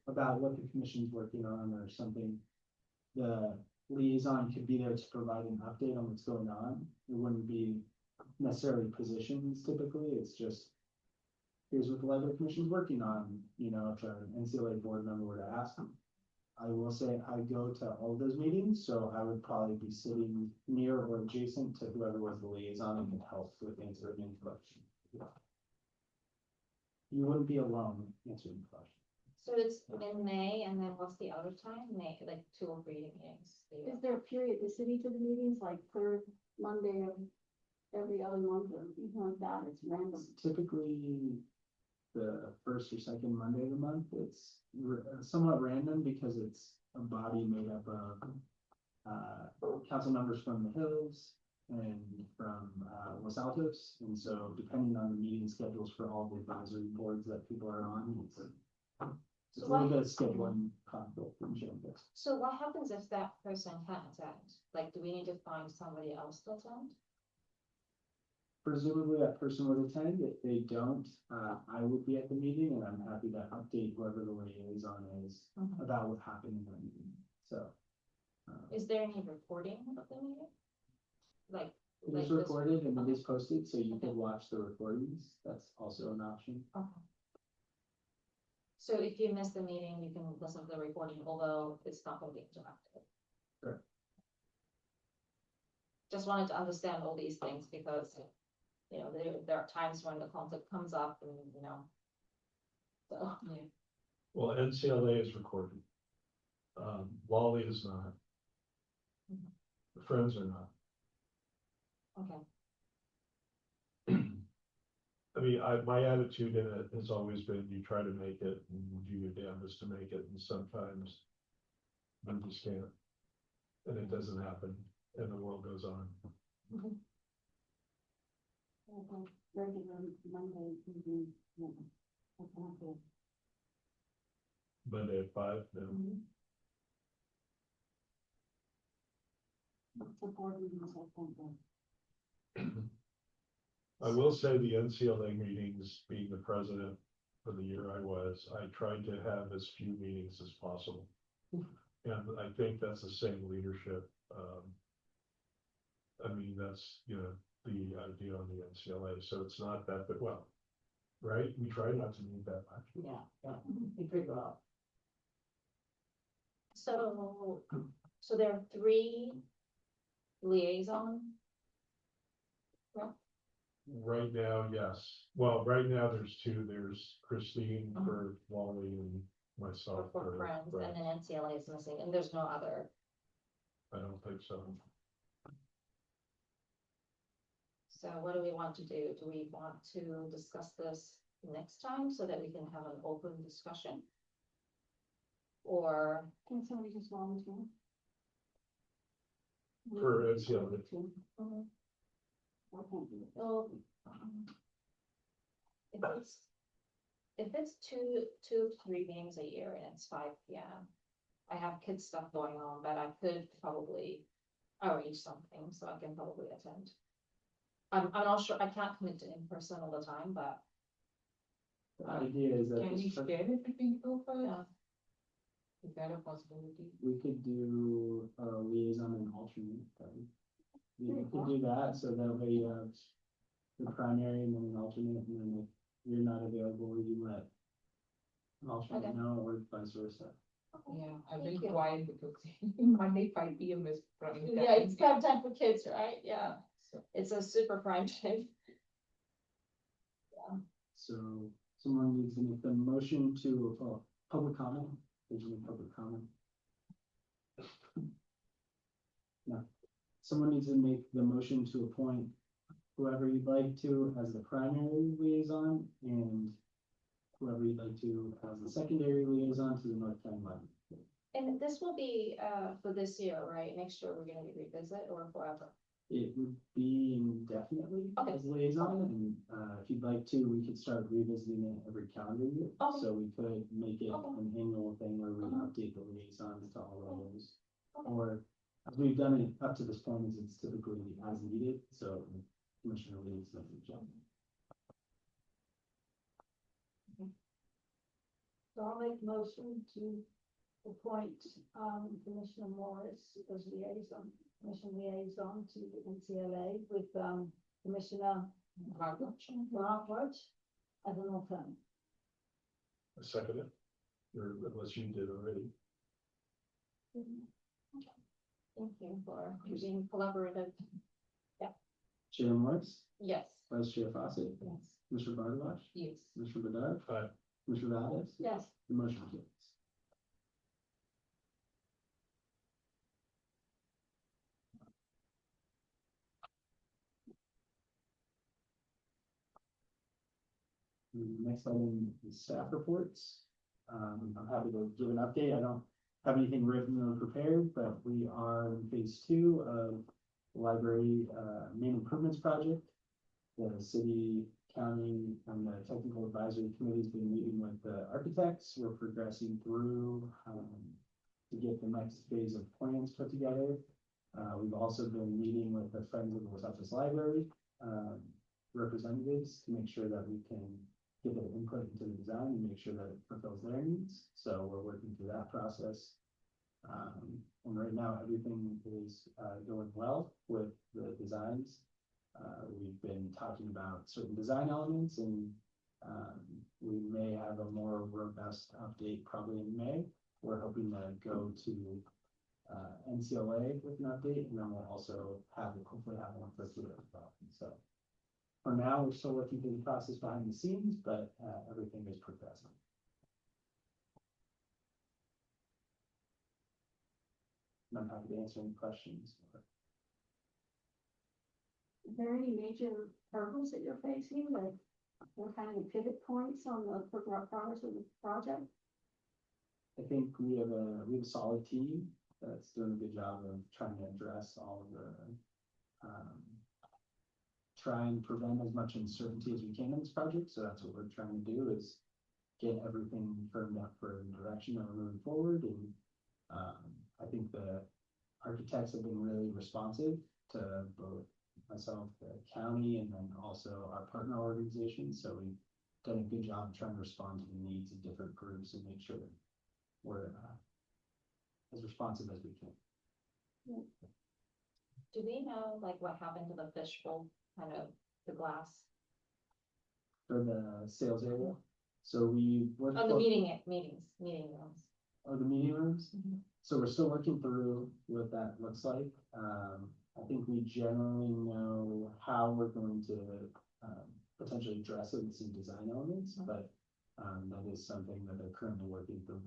about what the commission's working on or something, the liaison could be there to provide an update on what's going on. It wouldn't be necessarily positions typically, it's just, here's what the library commission's working on, if an NCLA board member were to ask them. I will say I go to all of those meetings, so I would probably be sitting near or adjacent to whoever was the liaison and could help with answering any questions. You wouldn't be alone answering the question. So it's in May, and then what's the other time? May, like 2 or 3 meetings. Is there a periodicity to the meetings, like per Monday of every other month or anything like that? It's random. Typically, the first or second Monday of the month, it's somewhat random because it's a body made up of council members from the Hills and from Los Altos. And so depending on the meeting schedules for all the advisory boards that people are on, it's a little bit of scheduling conflict and changes. So what happens if that person can't attend? Like, do we need to find somebody else to attend? presumably that person would attend. If they don't, I would be at the meeting and I'm happy to update whoever the liaison is Mhm. about what happened in the meeting, so. Is there any recording of the meeting? Like. It like is this- recorded and it is posted, so you Okay. can watch the recordings. That's also an option. Okay. So if you miss the meeting, you can listen to the recording, although it's not going to be interactive. Correct. Just wanted to understand all these things because, you know, there are times when the conflict comes up and, you know. So, Yeah. Well, NCLA is recorded. Lolly is not. Mhm. The Friends are not. okay, I mean, my attitude in it has always been, you try to make it and you do your damnedest to make it, and sometimes you just can't. And it doesn't happen, and the world goes on. Regular Monday evening, you know, okay. Monday at 5, no. The board meetings, I think, I will say the NCLA meetings, being the president for the year I was, I tried to have as few meetings as possible. And I think that's the same leadership. I mean, that's, you know, the idea on the NCLA, so it's not that, but well, right? We try not to meet that much. Yeah, we figure out. so there are 3 liaison. Right now, yes. Well, right now, there's 2. There's Christine Mhm. for Wally and myself For friends, and then NCLA is missing, and there's no other. I don't think so. So what do we want to do? Do we want to discuss this next time so that we can have an open discussion? Or, can somebody just volunteer? For NCLA. I can't do it. well, if it's two, 3 meetings a year and it's 5 PM. I have kids stuff going on, but I could probably arrange something, so I can probably attend. I'm not sure, I can't commit to in person all the time, but The idea is that Can we this share it between profiles? yeah, Is that a possibility? we could do a liaison and alternate. We could do that, so that way you have the primary and then an alternate, and then if you're not available, you let an alternate Okay. know, or vice versa. Yeah, I've Thank been you. quiet because Monday 5 PM is prime time. yeah, it's prime time for kids, right? Yeah, So, it's a super prime time. So someone needs to make the motion to, public comment, did you make public comment? No, someone needs to make the motion to appoint whoever you'd like to as the primary liaison, and whoever you'd like to as the secondary liaison to the North County Library. And this will be, for this year, right? Next year, we're gonna revisit or forever? It would be indefinitely Okay. as liaison, and, if you'd like to, we could start revisiting it every calendar year. Okay. So we could make it Okay. an annual thing where we Mhm. update the liaisons to all of those. Okay. Or, as we've done it up to this point, is it's typically as needed, so Commissioner Lee's doesn't jump. So I'll make a motion to appoint, Commissioner Morris as liaison, commission liaison to the NCLA with, Commissioner Margaret as an alternate. I second it, or unless you did already. Thank you for being collaborative. Chair Morris, Yes. Vice Chair Fawcett, Yes. Mr. Bartosh, yes. Mr. Bedard, Aye. Mr. Valdez. Yes. The motion carries. The next item is staff reports. I'm happy to give an update. I don't have anything written or prepared, but we are in phase 2 of the library, main improvements project. The city, county, and the technical advisory committee's been meeting with the architects. We're progressing through, to get the next phase of plans put together. We've also been meeting with the Friends of the West Altos Library, representatives to make sure that we can give their input into the design and make sure that it fulfills their needs. So we're working through that process. And right now, everything is, going well with the designs. We've been talking about certain design elements and, we may have a more robust update probably in May. We're hoping to go to, NCLA with an update, and then we'll also hopefully have one for Pluto as well. So for now, we're still working through the process behind the scenes, but, everything is progressing. And I'm happy to answer any questions. Is there any major hurdles that you're facing, like, what kind of pivot points on the progress of the project? I think we have a solid team that's doing a good job of trying to address all of the, try and prevent as much uncertainty as we can in this project. So that's what we're trying to do, is get everything firmed up for the direction that we're moving forward. And, I think the architects have been really responsive to both myself, the county, and then also our partner organizations. So we've done a good job trying to respond to the needs of different groups and make sure that we're, as responsive as we can. Do we know like what happened to the fishbowl, kind of the glass? For the sales area. So we worked. Oh, the meeting rooms. Oh, the meeting rooms? Mhm. So we're still working through what that looks like. I think we generally know how we're going to, potentially address it with some design elements, but, that is something that they're currently working through,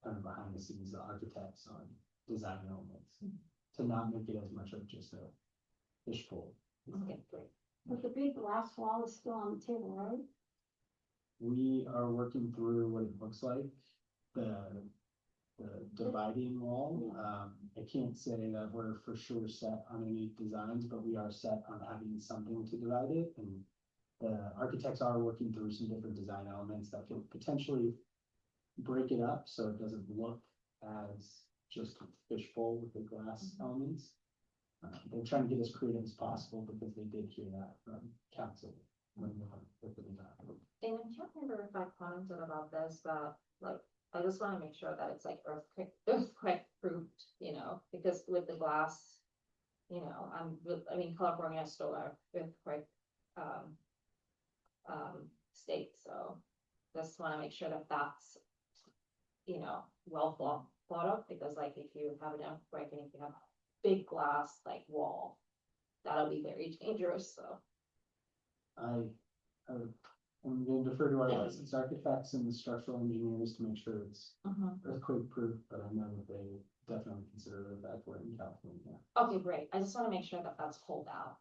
kind of behind the scenes, the architects on design elements, to not make it as much of just a fishbowl. Okay, great. But the big glass wall is still on the table, right? We are working through what it looks like, the dividing wall. I can't say that we're for sure set on any designs, but we are set on having something to divide it. And the architects are working through some different design elements that can potentially break it up so it doesn't look as just a fishbowl with the glass elements. They're trying to get as creative as possible because they did hear that from council when they were with the design. And I can't remember if I commented about this, but like, I just wanna make sure that it's like earthquake proofed, because with the glass, California is still a earthquake, state, so just wanna make sure that that's, well thought of, because like if you have an earthquake and if you have a big glass like wall, that'll be very dangerous, so. I'm going to defer to our licensed architects and the structural engineers to make sure it's earthquake proof, but I know that they definitely consider it that way in California. Okay, great, I just wanna make sure that that's pulled out.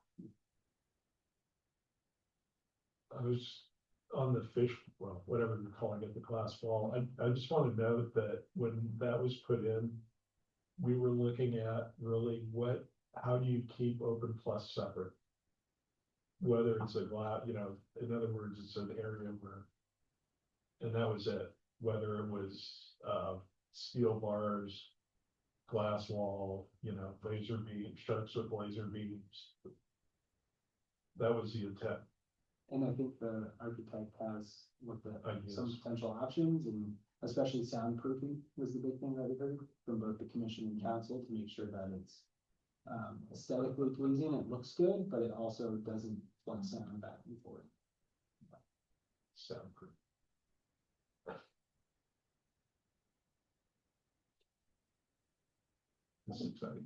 I was on the well, whatever you're calling it, the glass wall. I just want to note that when that was put in, we were looking at really how do you keep open plus separate? Whether it's a glass, in other words, it's an area where, and that was it, whether it was, steel bars, glass wall, laser beam, shuts with laser beams. That was the intent. And I think the architect has looked at some Ideas. potential options, and especially soundproofing was the big thing that we heard from both the commission and council to make sure that it's, aesthetically pleasing, it looks good, but it also doesn't flood sound back and forth. Soundproof. This is exciting.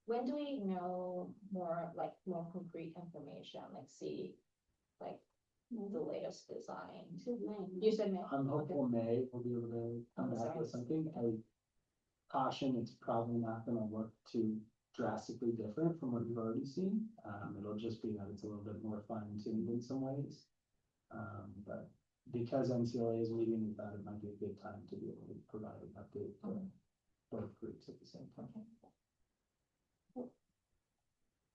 When do we know more concrete information, like see, like the latest design? You said May? I'm hopeful May we'll be able to come back with something. I caution it's probably not gonna look too drastically different from what you've already seen. It'll just be that it's a little bit more fine tuned in some ways. But because NCLA is leaving, we thought it might be a good time to be able to provide an update to both groups at the same time.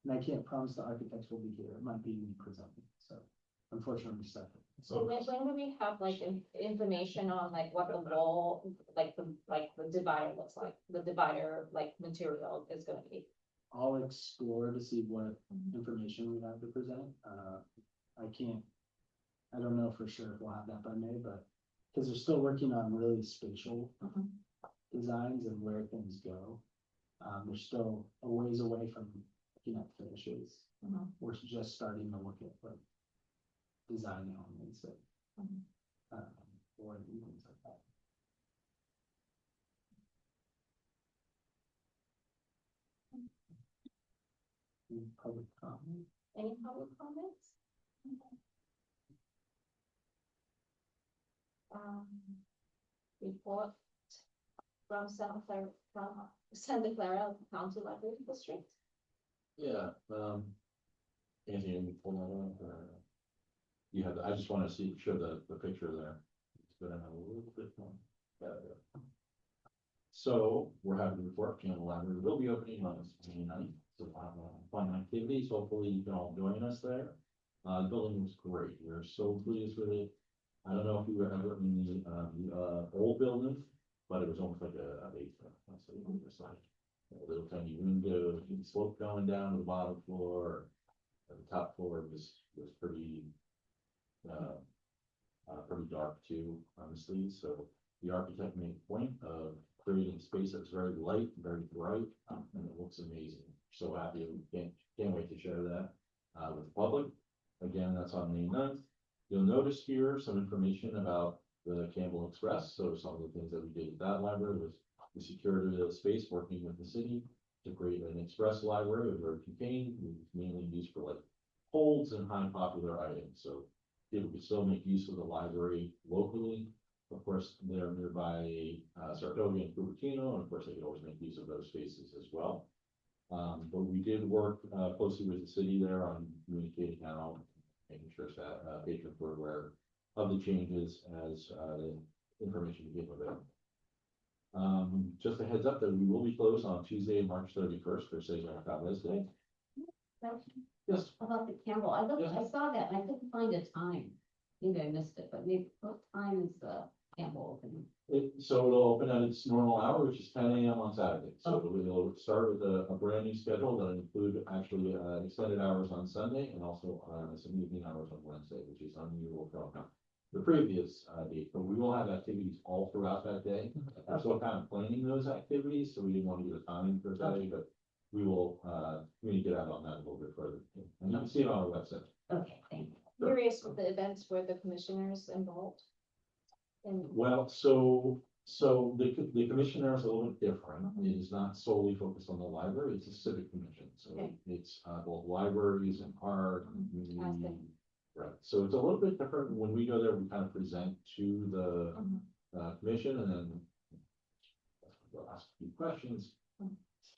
And I can't promise the architects will be here. It might be me presenting, so unfortunately, stuck. So when do we have like information on like what the wall, like the divider looks like, the divider like material is gonna be? I'll explore to see what information we have to present. I don't know for sure if we'll have that by May, but, cause they're still working on really spatial Mhm. designs and where things go. They're still a ways away from looking at finishes. Mhm. We're just starting to look at like design elements and, Mhm. or things like that. Any public comment? Any public comments? Report from Santa Clara County Library District. Yeah, Anthony, you pull that up, or? You have, I just wanna show the picture there. It's gonna have a little bit more. Yeah. So, we're happy to report, Campbell Library will be opening on May 9th, so we'll have fun activities, hopefully you can all join us there. The building was great, we're so pleased with it. I don't know if you were ever in the old building, but it was almost like a basement, so it was like a little tiny window, you can slope going down to the bottom floor. The top floor was pretty pretty dark too, honestly, so the architect made a point of creating space that's very light, very bright, and it looks amazing. So happy, we can't wait to share that, with the public. Again, that's on May 9th. You'll notice here some information about the Campbell Express, so some of the things that we did at that library was we secured a space working with the city to create an express library, it was very contained, it was mainly used for like holds and high popular items, so people could still make use of the library locally. Of course, they're nearby Saratoga and Cupertino, and of course, they could always make use of those spaces as well. But we did work closely with the city there on communicating out, making sure that patrons were aware of the changes as the information became available. Just a heads up that we will be closed on Tuesday, March 31st for St. Father's Day. Yes. About the Campbell, I looked, Yes. I saw that, and I couldn't find a time. Maybe I missed it, but maybe, what time is the Campbell opening? So it'll open at its normal hour, which is 10 a.m. on Saturday. So Oh. we'll start with a brand new schedule that'll include actually extended hours on Sunday and also some evening hours on Wednesday, which is unusual from the previous date. But we will have activities all throughout that day. We're still kind of planning those activities, so we didn't want to give a time per se, but we will communicate out on that a little bit further. And you can see it on our website. Okay, thank you. Curious with the events were the commissioners involved. And Well, so the commissioner is a little bit different. It is not solely focused on the library, it's a civic commission, so Okay. it's both libraries and art and I community. see. Right, so it's a little bit different. When we go there, we kind of present to the Mhm. commission and then we'll ask a few questions. Mhm.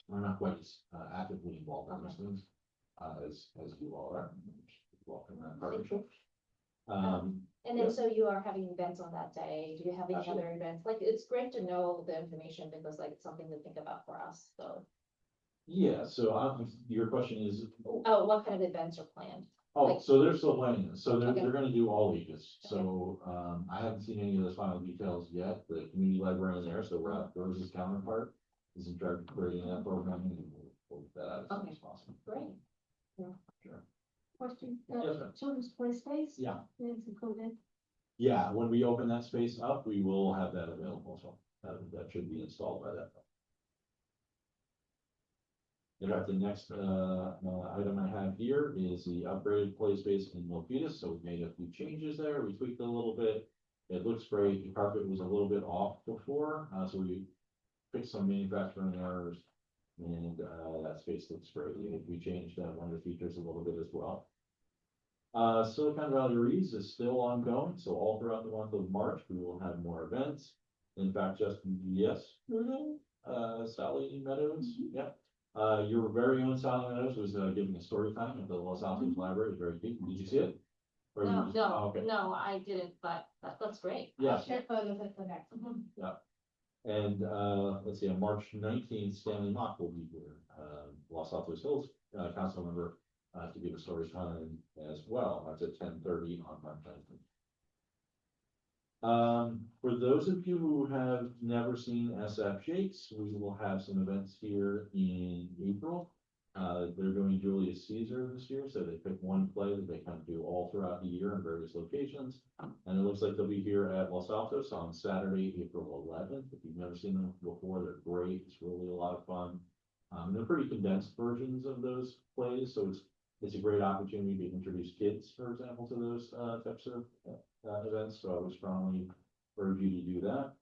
We're not quite as actively involved in those Okay. things as you all are. Welcome that Thank partnership. And then, so you are having events on that day, do you have any Absolutely. other events? Like, it's great to know the information because like, it's something to think about for us, so. Yeah, so your question is, Oh, what kind of events are planned? oh, Like- so they're still planning this, so Okay. they're gonna do all ages, so, I haven't seen any of those final details yet, the community librarian there, so Rose's counterpart is in charge of creating that program, and we'll get that out as soon as possible. Great. Sure. Question, Yes, ma'am. children's play space? Yeah. It's included. Yeah, when we open that space up, we will have that available, so that should be installed by that. In fact, the next item I have here is the upgraded play space in Milpitas, so we made a few changes there, we tweaked it a little bit. It looks great, the carpet was a little bit off before, so we fixed some manufacturing errors. And that space looks great, we changed one of the features a little bit as well. Silicon Valley Reads is still ongoing, so all throughout the month of March, we will have more events. In fact, Sally Meadows, yeah. Your very own Sally Meadows was giving a story time at the Los Altos Library, it was very cute, did you see it? Or you No, just- no, oh, okay. no, I didn't, but that's great. Yeah. I'll share photos with the next one. And let's see, on March 19th, Stanley Mock will be here, Los Altos Hills council member, to give a story time as well. That's at 10:30 on March 19th. For those of you who have never seen SF Shakes, we will have some events here in April. They're doing Julius Caesar this year, so they pick one play that they kind of do all throughout the year in various locations. And it looks like they'll be here at Los Altos on Saturday, April 11th. If you've never seen them before, they're great. It's really a lot of fun. They're pretty condensed versions of those plays, so it's a great opportunity to introduce kids, for example, to those types of events. So I would strongly urge you to do that.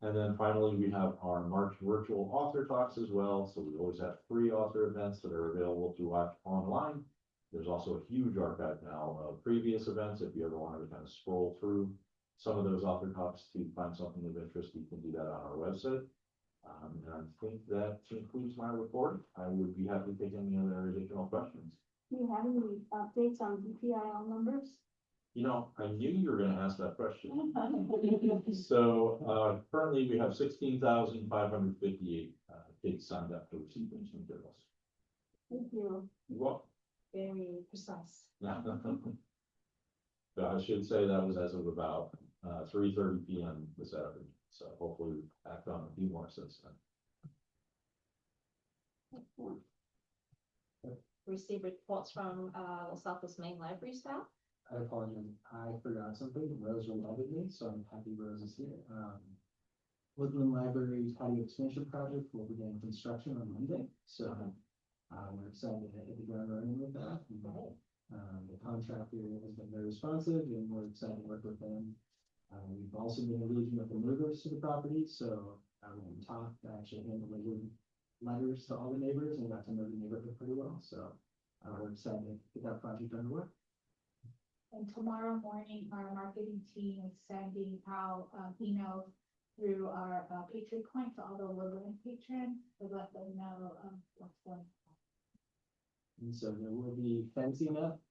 And then finally, we have our March virtual author talks as well. So we always have free author events that are available to watch online. There's also a huge archive now of previous events. If you ever wanted to kind of scroll through some of those author talks to find something of interest, you can do that on our website. And I think that concludes my report. I would be happy to take any other additional questions. Do you have any updates on DPIL numbers? You know, I knew you were gonna ask that question. So, currently we have 16,558 kids signed up to receive these materials. Thank you. Well, Very precise. so I should say that was as of about 3:30 p.m. this afternoon. So hopefully we've acted on a few more since then. Excellent. Receive reports from Los Altos main library staff. I apologize, I forgot something, Rose reminded me, so I'm happy Rose is here. Woodland Library patio expansion project will begin construction on Monday, so we're excited to hit the ground running with that. The contractor has been very responsive and we're excited to work with them. We've also been engaging with the neighbors to the property, so when we talked, I actually handled letters to all the neighbors and got to know the neighborhood pretty well, so we're excited to get that project underway. And tomorrow morning, our marketing team is sending out emails through our Patron Point to all the Woodland patrons to let them know what's going on. And so there will be fencing up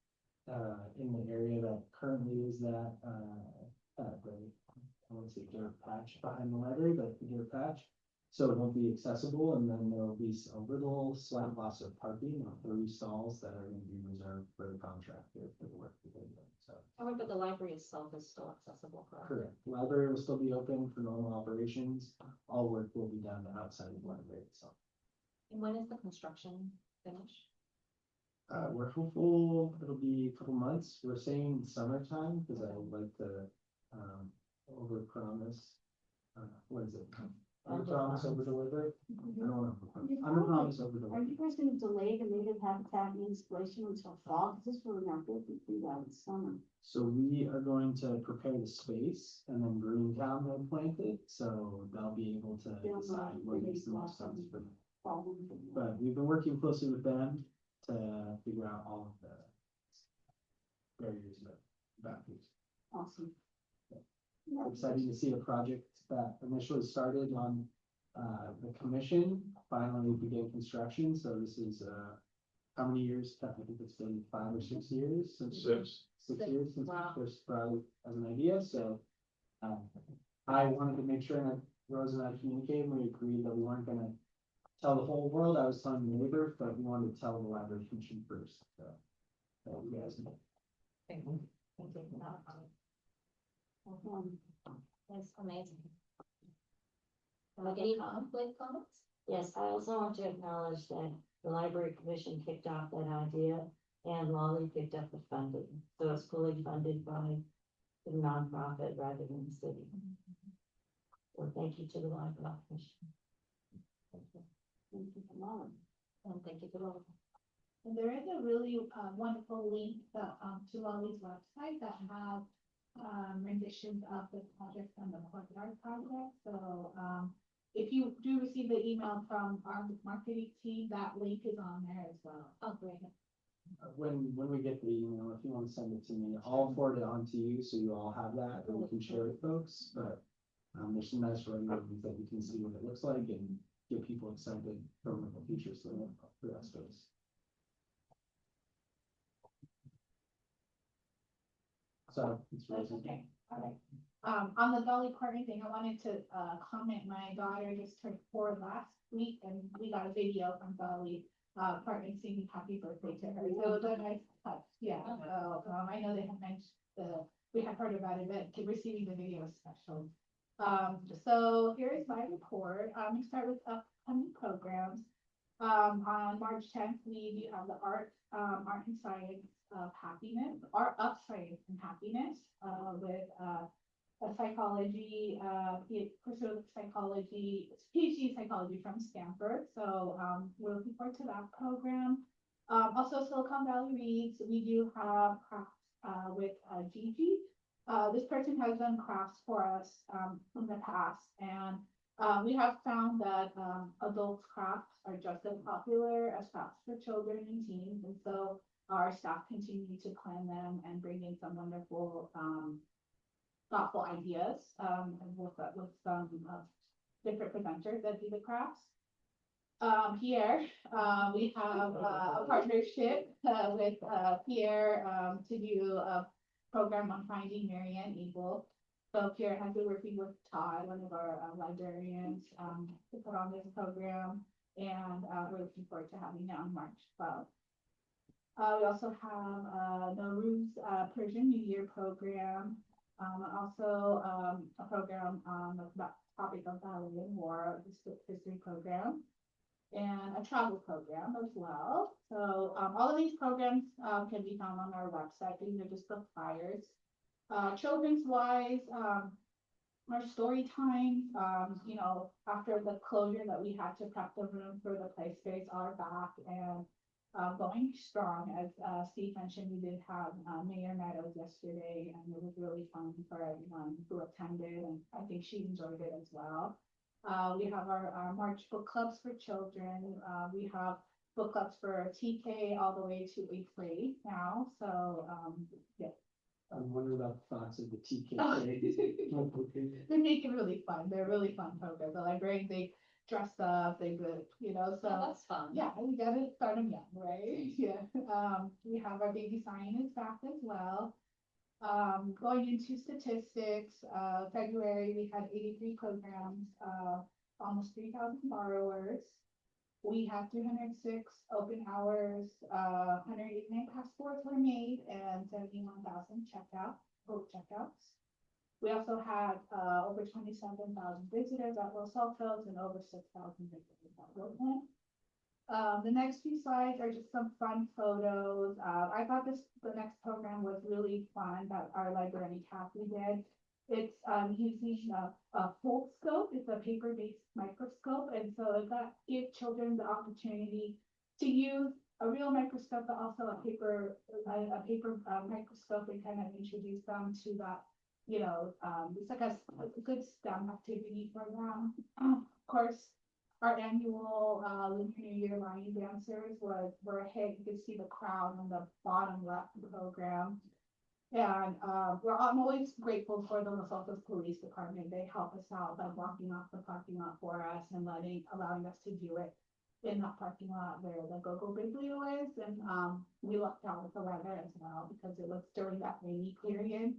in the area that currently is that I won't say dirt patch behind the library, but the dirt patch. So it won't be accessible, and then there will be a little slight loss of parking on 3 stalls that are going to be reserved for the contractor for the work that they're doing. So However, the library itself is still accessible, correct? correct. The library will still be open for normal operations. All work will be done outside of the library itself. And when is the construction finished? We're hopeful it'll be a couple months. We're saying summertime because I would like to over promise. What is it? Under promise, over deliver. I don't know. Under promise, over Are deliver. you guys gonna delay the native habitat installation until fall? Because this really not good to do that in summer. So we are going to prepare the space and then Greentown will plant it, so they'll be able to They'll know decide what when makes the they most want sense for them. Fall winter. But we've been working closely with them to figure out all of the barriers and boundaries. Awesome. Exciting to see a project that initially started on the commission finally begin construction. So this is how many years? I think it's been 5 or 6 years since 6 years since Wow. we first brought it as an idea. So I wanted to make sure, and Rose and I communicated, and we agreed that we weren't going to tell the whole world. I was telling the neighbor, but we wanted to tell the library commission first. So that you guys know. Thank you. That's amazing. Any conflict comments? Yes, I also want to acknowledge that the library commission kicked off that idea and Lolly picked up the funding. So it's fully funded by the nonprofit rather than the city. So thank you to the library commission. Thank you for Molly. And thank you for all. And there is a really wonderful link that, to Lolly's website that have renditions of the project from the courtyard project. So if you do receive the email from our marketing team, that link is on there as well. Oh, great. When we get the email, if you want to send it to me, I'll forward it on to you so you all have that and we can share with folks. But there's some nice renderings that you can see what it looks like and get people excited for what the future so for us goes. So it's really That's okay. All right. On the Dolly Parton thing, I wanted to comment, my daughter just turned 4 last week and we got a video from Dolly Parton singing happy birthday to her. So it was a nice touch. Yeah. So I know they have mentioned we have heard about it, but receiving the video is special. So here is my report. I'm gonna start with upcoming programs. On March 10th, we do have the art and science of happiness, art of science and happiness, with, a psychology, pursuit of psychology, PhD in psychology from Stanford. So, we're looking forward to that program. Also Silicon Valley Reads, we do have crafts, with, Gigi. This person has done crafts for us, in the past, and we have found that adult crafts are just as popular as crafts for children and teens, and so our staff continue to plan them and bring in some wonderful, thoughtful ideas, and with some different presenters that do the crafts. Here, we have a partnership with Pierre to do a program on finding Marianne Eagle. So Pierre has been working with Todd, one of our librarians, to put on this program, and we're looking forward to having it on March 12th. We also have Nowruz Persian New Year program, also a program on the topic of ballet and war, the history program, and a travel program as well. So all of these programs can be found on our website. These are just the flyers. Children's wise, our story time, after the closure that we had to prep the room for the play space are back and going strong. As Steve mentioned, we did have Mayor Meadows yesterday, and it was really fun for everyone who attended, and I think she enjoyed it as well. We have our March book clubs for children. We have book clubs for TK all the way to 8th grade now. So, yeah. I'm wondering about the thoughts of the TK. They make it really fun. They're really fun programs. The librarians, they dress up, they good, so. That's fun. Yeah, we gotta start them young, right? Yeah. We have our baby science back as well. Going into statistics, February, we had 83 programs, almost 3,000 borrowers. We have 306 open hours, 189 passports were made, and 71,000 boat checkouts. We also had over 27,000 visitors at Los Altos and over 6,000 visitors at Woodland. The next few slides are just some fun photos. I thought the next program was really fun that our librarian Kathy did. It's using a full scope. It's a paper-based microscope, and so it gave children the opportunity to use a real microscope, but also a paper microscope, and kind of introduce them to that. It's like a good STEM activity for them. Of course, our annual Lunar New Year Lion Dancers were a hit. You can see the crowd on the bottom left of the program. And I'm always grateful for the Los Altos Police Department. They help us out by blocking off the parking lot for us and allowing us to do it in that parking lot where the Go-Go Biblio is. And we lucked out with the weather as well because it was during that rainy period.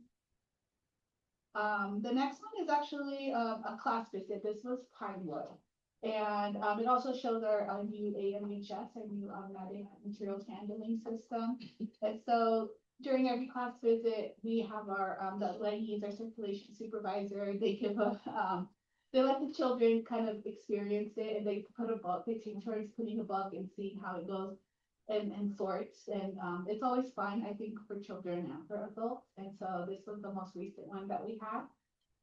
The next one is actually a class visit. This was Pinewood. And it also shows our new AMHS, our new automatic materials handling system. And so during every class visit, we have our the Lenny's, our circulation supervisor. They give they let the children kind of experience it, and they take turns putting a book and seeing how it goes and sorts. And it's always fun, I think, for children and for adults. And so this was the most recent one that we had.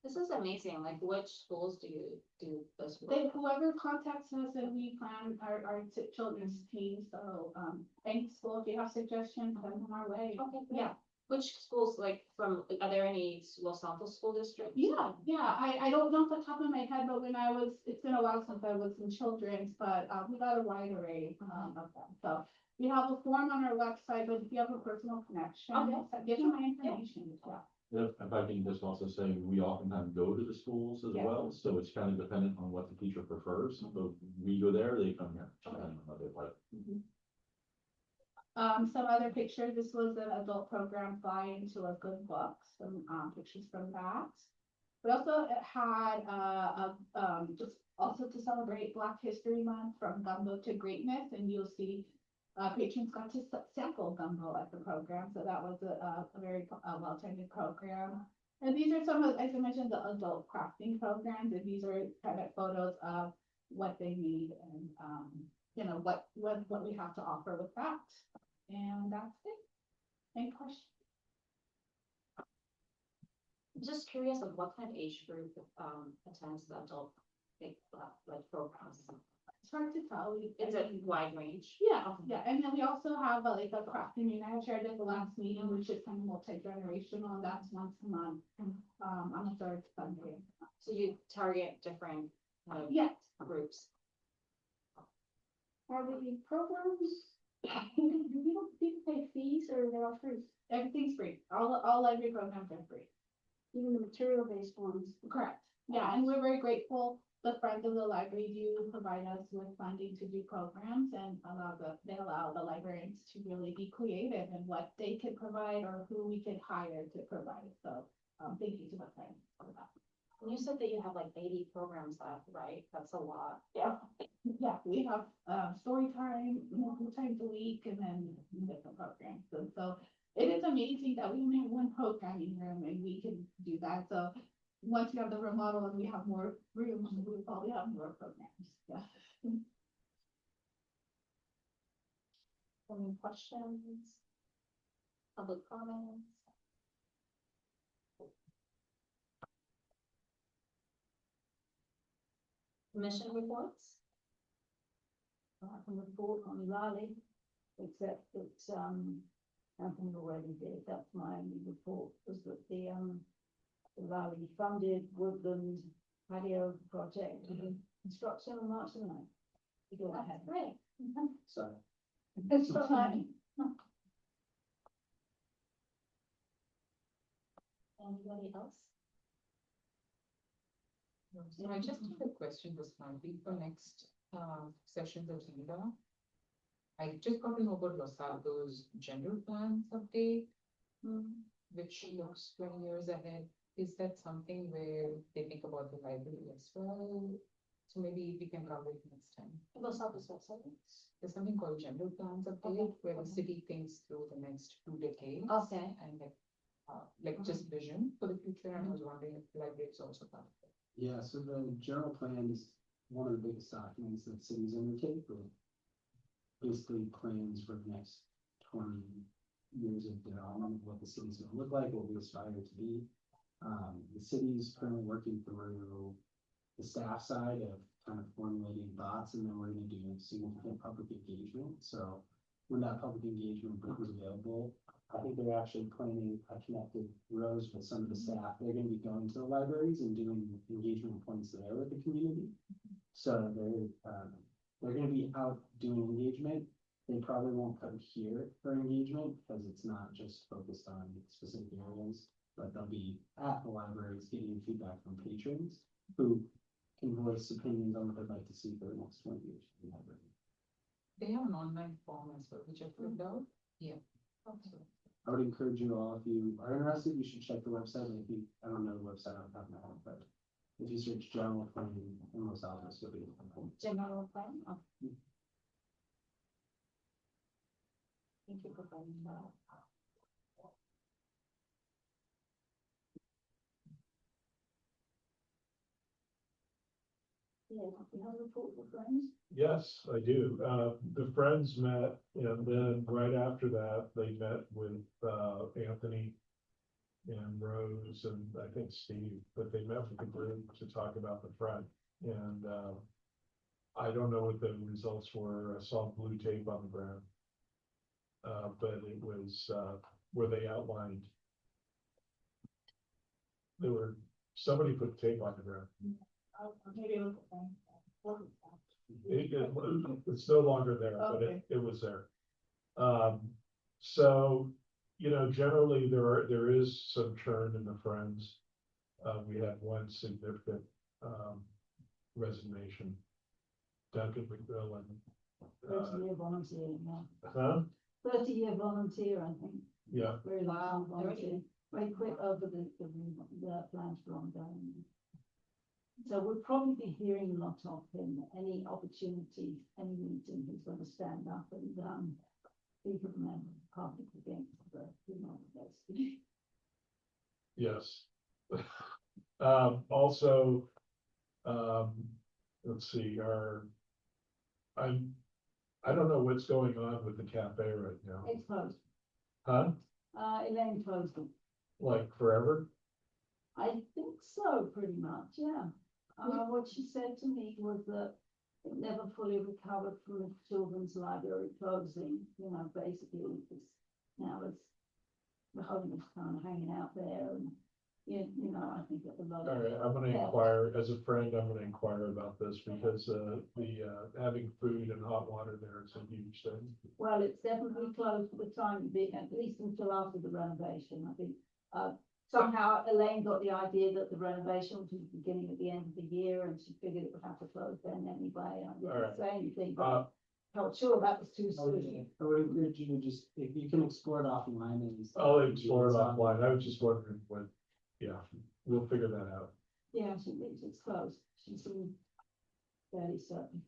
This is amazing. Like, which schools do you do this with? Whoever contacts us, and we plan our children's team. So any school, if you have suggestions, send them our way. Okay, great. Yeah. Which schools, like, are there any Los Santos school districts? Yeah. I don't know off the top of my head, but it's been a while since I was in children's, but we got a wide array of them. So we have a form on our website, but if you have a personal connection, give them my information. Yeah. If I can just also say, we oftentimes go to the schools as Yeah. well, so it's kind of dependent on what the teacher prefers. So we go there, they come here, depending on what they like. Some other pictures. This was an adult program, Fly into a Good Book. Some pictures from that. We also had just also to celebrate Black History Month, from Gumbo to Greatness, and you'll see patrons got to sample gumbo at the program, so that was a very well-attended program. And these are some of, as I mentioned, the adult crafting programs, and these are kind of photos of what they made and you know, what we have to offer with that. And that's it. Any questions? Just curious of what kind of age group, attends the adult, like programs? It's hard to tell. Is it wide range? Yeah, yeah, and then we also have like a craft community. I shared at the last meeting, which is kind of multi-generational, and that's once a month, on the third Sunday. So you target different kind of Yes, groups? Are the programs, do people pay fees or they're all free? everything's free. All library programs are free. Even the material-based ones? Correct. Yeah, and we're very grateful. The Friends of the Library do provide us with funding to do programs and they allow the librarians to really be creative in what they could provide or who we could hire to provide. So, thank you to the Friends for that. And you said that you have like 80 programs left, right? That's a lot. Yeah, yeah, we have, story time, multiple times a week, and then different programs, and so it is amazing that we only have one programming room and we can do that, so once we have the remodel and we have more rooms, we'll probably have more programs, yeah. Any questions? Public comments? Commission reports? I can report on Lally, except that, Anthony already did, that's my only report, was that the Lally funded woodland patio project, construction on March the 9th. You go ahead. Great. Sorry. It's fine. Anybody else? So I just have a question this month, for next session's agenda. I just got to know about Los Altos general plans update, which looks 20 years ahead. Is that something where they think about the library as well? So maybe we can cover it next time. Los Altos website. There's something called general plans update, where the city thinks through the next 2 decades. Okay. And like just vision for the future, and I was wondering if the library is also part of it. Yeah, so the general plan is one of the biggest documents that cities undertake, with basically plans for the next 20 years of development, of what the city's gonna look like, what we aspire to be. The city's currently working through the staff side of kind of formulating thoughts, and then we're gonna do significant public engagement. So when that public engagement becomes available, I think they're actually planning a connected rows with some of the staff. They're gonna be going to the libraries and doing engagement points there with the community. So they're gonna be out doing engagement. They probably won't come here for engagement because it's not just focused on specific areas, but they'll be at the libraries getting feedback from patrons who can voice opinions on what they'd like to see for the next 20 years in the library. They have an online form as well, which I filled out. Yeah. Okay. I would encourage you all, if you are interested, you should check the website. I don't know the website off the top of my head, but if you search general plan in Los Altos, you'll be able to find it. General plan? Oh. Thank you for bringing that up. Yeah, you have a report for friends? Yes, I do. The Friends met, and then right after that, they met with, Anthony and Rose and I think Steve, but they met with the group to talk about the Friend. And, I don't know what the results were. I saw blue tape on the ground. But it was, where they outlined. Somebody put tape on the ground. Maybe look at them. It's no longer there, but Okay. it was there. So, generally, there is some churn in the Friends. We had one significant, resignation. Duncan McMillan. 30-year volunteer, yeah. Huh? 30-year volunteer, I think. Yeah, Very long Wow, volunteer. Very quick over the plans for ongoing. So we'll probably be hearing a lot of him, any opportunity, any meeting, he's going to stand up and, be a member of public against the, yes. Also, let's see, I don't know what's going on with the cafe right now. It's closed. Huh? Elaine closed it. Like forever? I think so, pretty much, yeah. What she said to me was that it never fully recovered from the children's library closing, you know, basically, it's, now it's, the home is kind of hanging out there, and, you know, I think that a lot All of. right, I'm gonna Yeah. inquire, as a friend, I'm gonna inquire about this because, having food and hot water there is a huge thing. Well, it's definitely closed for the time being, at least until after the renovation, I think. Somehow Elaine got the idea that the renovation was beginning at the end of the year, and she figured it would have to close then anyway. I Alright. didn't say anything, Uh, but I'm sure that was too I would, soon. I would encourage you to just, if you can explore it offline and. I'll explore it offline. I was just wondering what, yeah, we'll figure that out. Yeah, she thinks it's closed. She seemed fairly certain.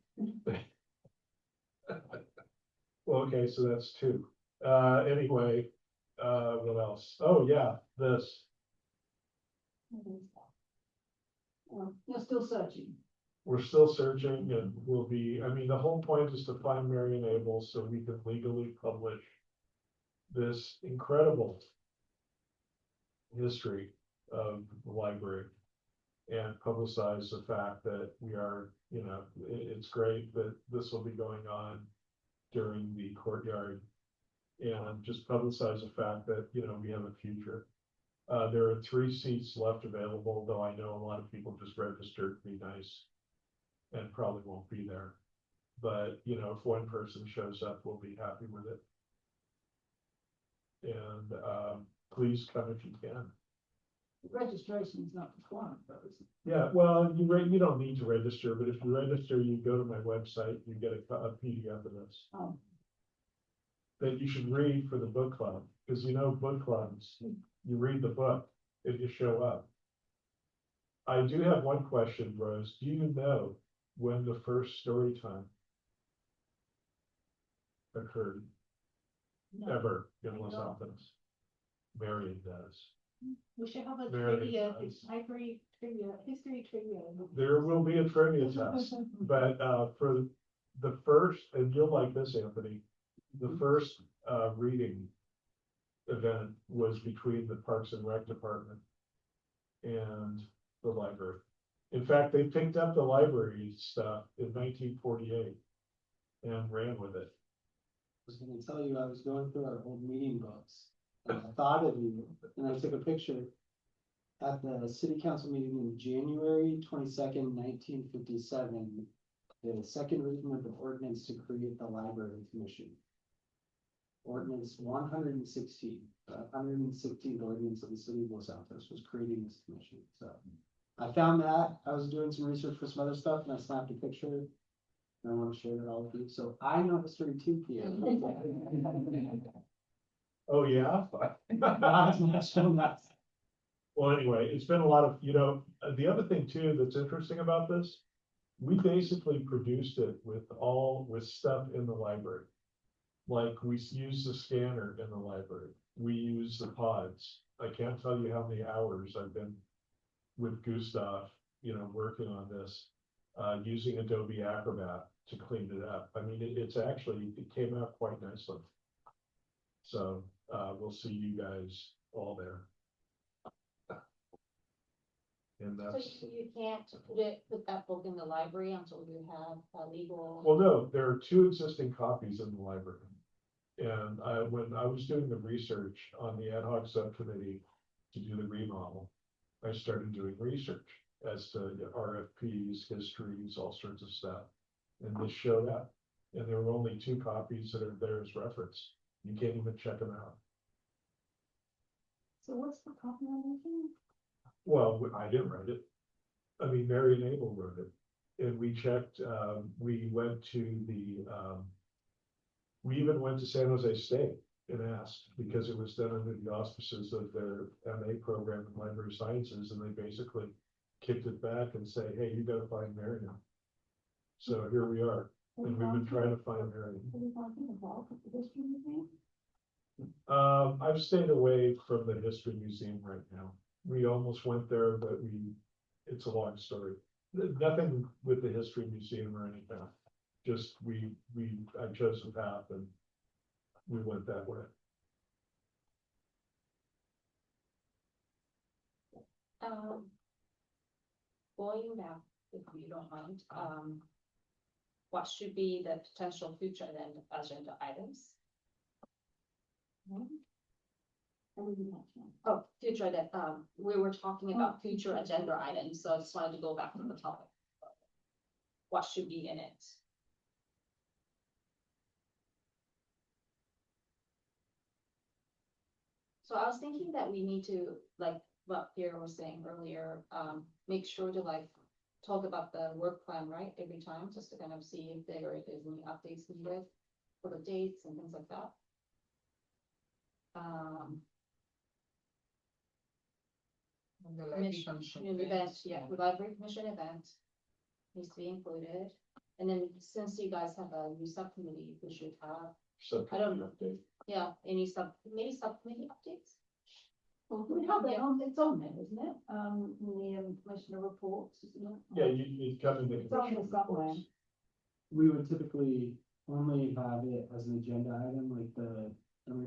Well, okay, so that's two. Anyway, what else? Oh, yeah, this, You're still searching. we're still searching and we'll be, I mean, the whole point is to find Marion Abel so we can legally publish this incredible history of the library and publicize the fact that we are, you know, it's great that this will be going on during the courtyard. And just publicize the fact that, you know, we have a future. There are 3 seats left available, though I know a lot of people just registered to be nice and probably won't be there. But, you know, if one person shows up, we'll be happy with it. And please come if you can. Registration is not required, though, is it? Yeah, well, you don't need to register, but if you register, you go to my website, you get a PDF of this. Oh, That you should read for the book club, because you know book clubs, you read the book if you show up. I do have one question, Rose. Do you know when the first story time occurred no. ever in Los No. Altos? Marion does. We should have a Very trivia, nice. library trivia, history trivia. There will be a trivia test, but for the first, and you'll like this, Anthony, the first reading event was between the Parks and Rec Department and the library. In fact, they picked up the library stuff in 1948 and ran with it. I was gonna tell you, I was going through our old meeting books, and I thought of you, and I took a picture. At the city council meeting in January 22nd, 1957, the second reading of the ordinance to create the library commission. Ordinance 116, 116th ordinance of the city of Los Altos was creating this commission, so. I found that, I was doing some research for some other stuff, and I snapped a picture. And I want to share it all with you, so I know history too, Pierre. Oh, yeah? Well, anyway, it's been a lot of, you know, the other thing too that's interesting about this, we basically produced it with stuff in the library. Like we use the scanner in the library, we use the pods. I can't tell you how many hours I've been with Gustav, you know, working on this, using Adobe Acrobat to clean it up. I mean, it came out quite nicely. So, we'll see you guys all there. And So that's, you can't put that book in the library until you have a legal. well, no, there are 2 existing copies in the library. And when I was doing the research on the ad hoc subcommittee to do the remodel, I started doing research as to RFPs, histories, all sorts of stuff. And this showed up, and there were only 2 copies that are there as reference. You can't even check them out. So what's the copyright issue? Well, I didn't write it. I mean, Marion Abel wrote it. And we checked, we went to we even went to San Jose State and asked, because it was done under the auspices of their MA program in library sciences, and they basically kicked it back and say, hey, you gotta find Marion. So here we are, and we've been trying to find Marion. Have you gone to the vault at the history museum? I've stayed away from the history museum right now. We almost went there, but it's a long story. Nothing with the history museum or anything. just, I chose a path and we went that way. Going back, if you don't mind, what should be the potential future agenda items? I didn't catch that. Oh, future that, we were talking about future agenda items, so I just wanted to go back to the topic. What should be in it? So I was thinking that we need to, like, what Pierre was saying earlier, make sure to like talk about the work plan, right, every time, just to kind of see if there's any updates needed for the dates and things like that. And the library Mission, function event, events, yeah, the library commission event needs to be included. And then since you guys have a new subcommittee, we should have, Subcommittee update. yeah, maybe subcommittee updates? Well, we have that on, it's on there, isn't it? The commissioner reports, isn't it? Yeah, you covered the. It's on there somewhere. We would typically only have it as an agenda item, like the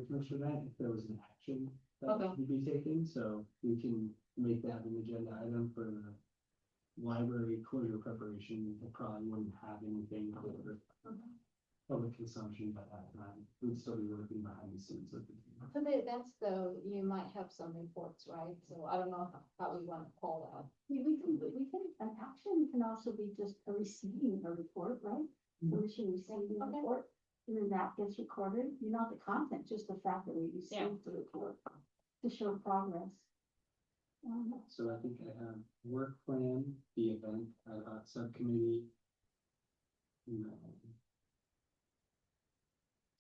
commission event, if there was an action that Okay. would be taken, so we can make that an agenda item for the library closure preparation. We probably wouldn't have anything for public consumption by that time. We'd still be working behind the scenes with the. For the events though, you might have some reports, right? So I don't know how we want to call that. An action can also be just a receiving a report, right? Commission receiving a Okay. report, and then that gets recorded, not the content, just the fact that we received the report to show progress. So I think I have work plan, the event, subcommittee.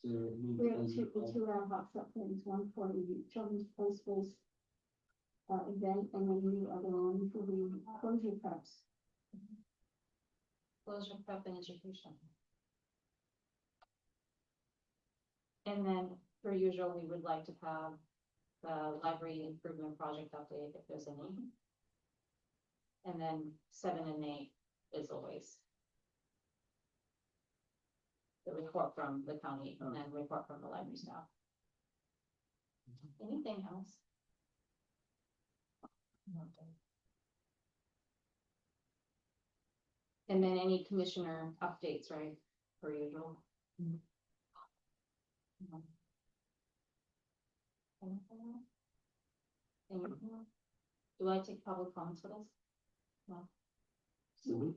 So it needs We have to be two ad hoc subcommittees, one for the children's place-based event, and then the other one for the closure preps. Closure prep and education. And then, per usual, we would like to have the library improvement project update if there's any. And then 7 and 8 is always the report from the county and then report from the library staff. Anything else? And then any commissioner updates, right, per usual? Mhm. Anything else? Anything else? Do I take public comments for this? No. silly.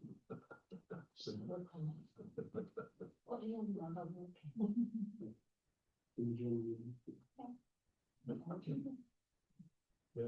What do you want? In June. Yeah.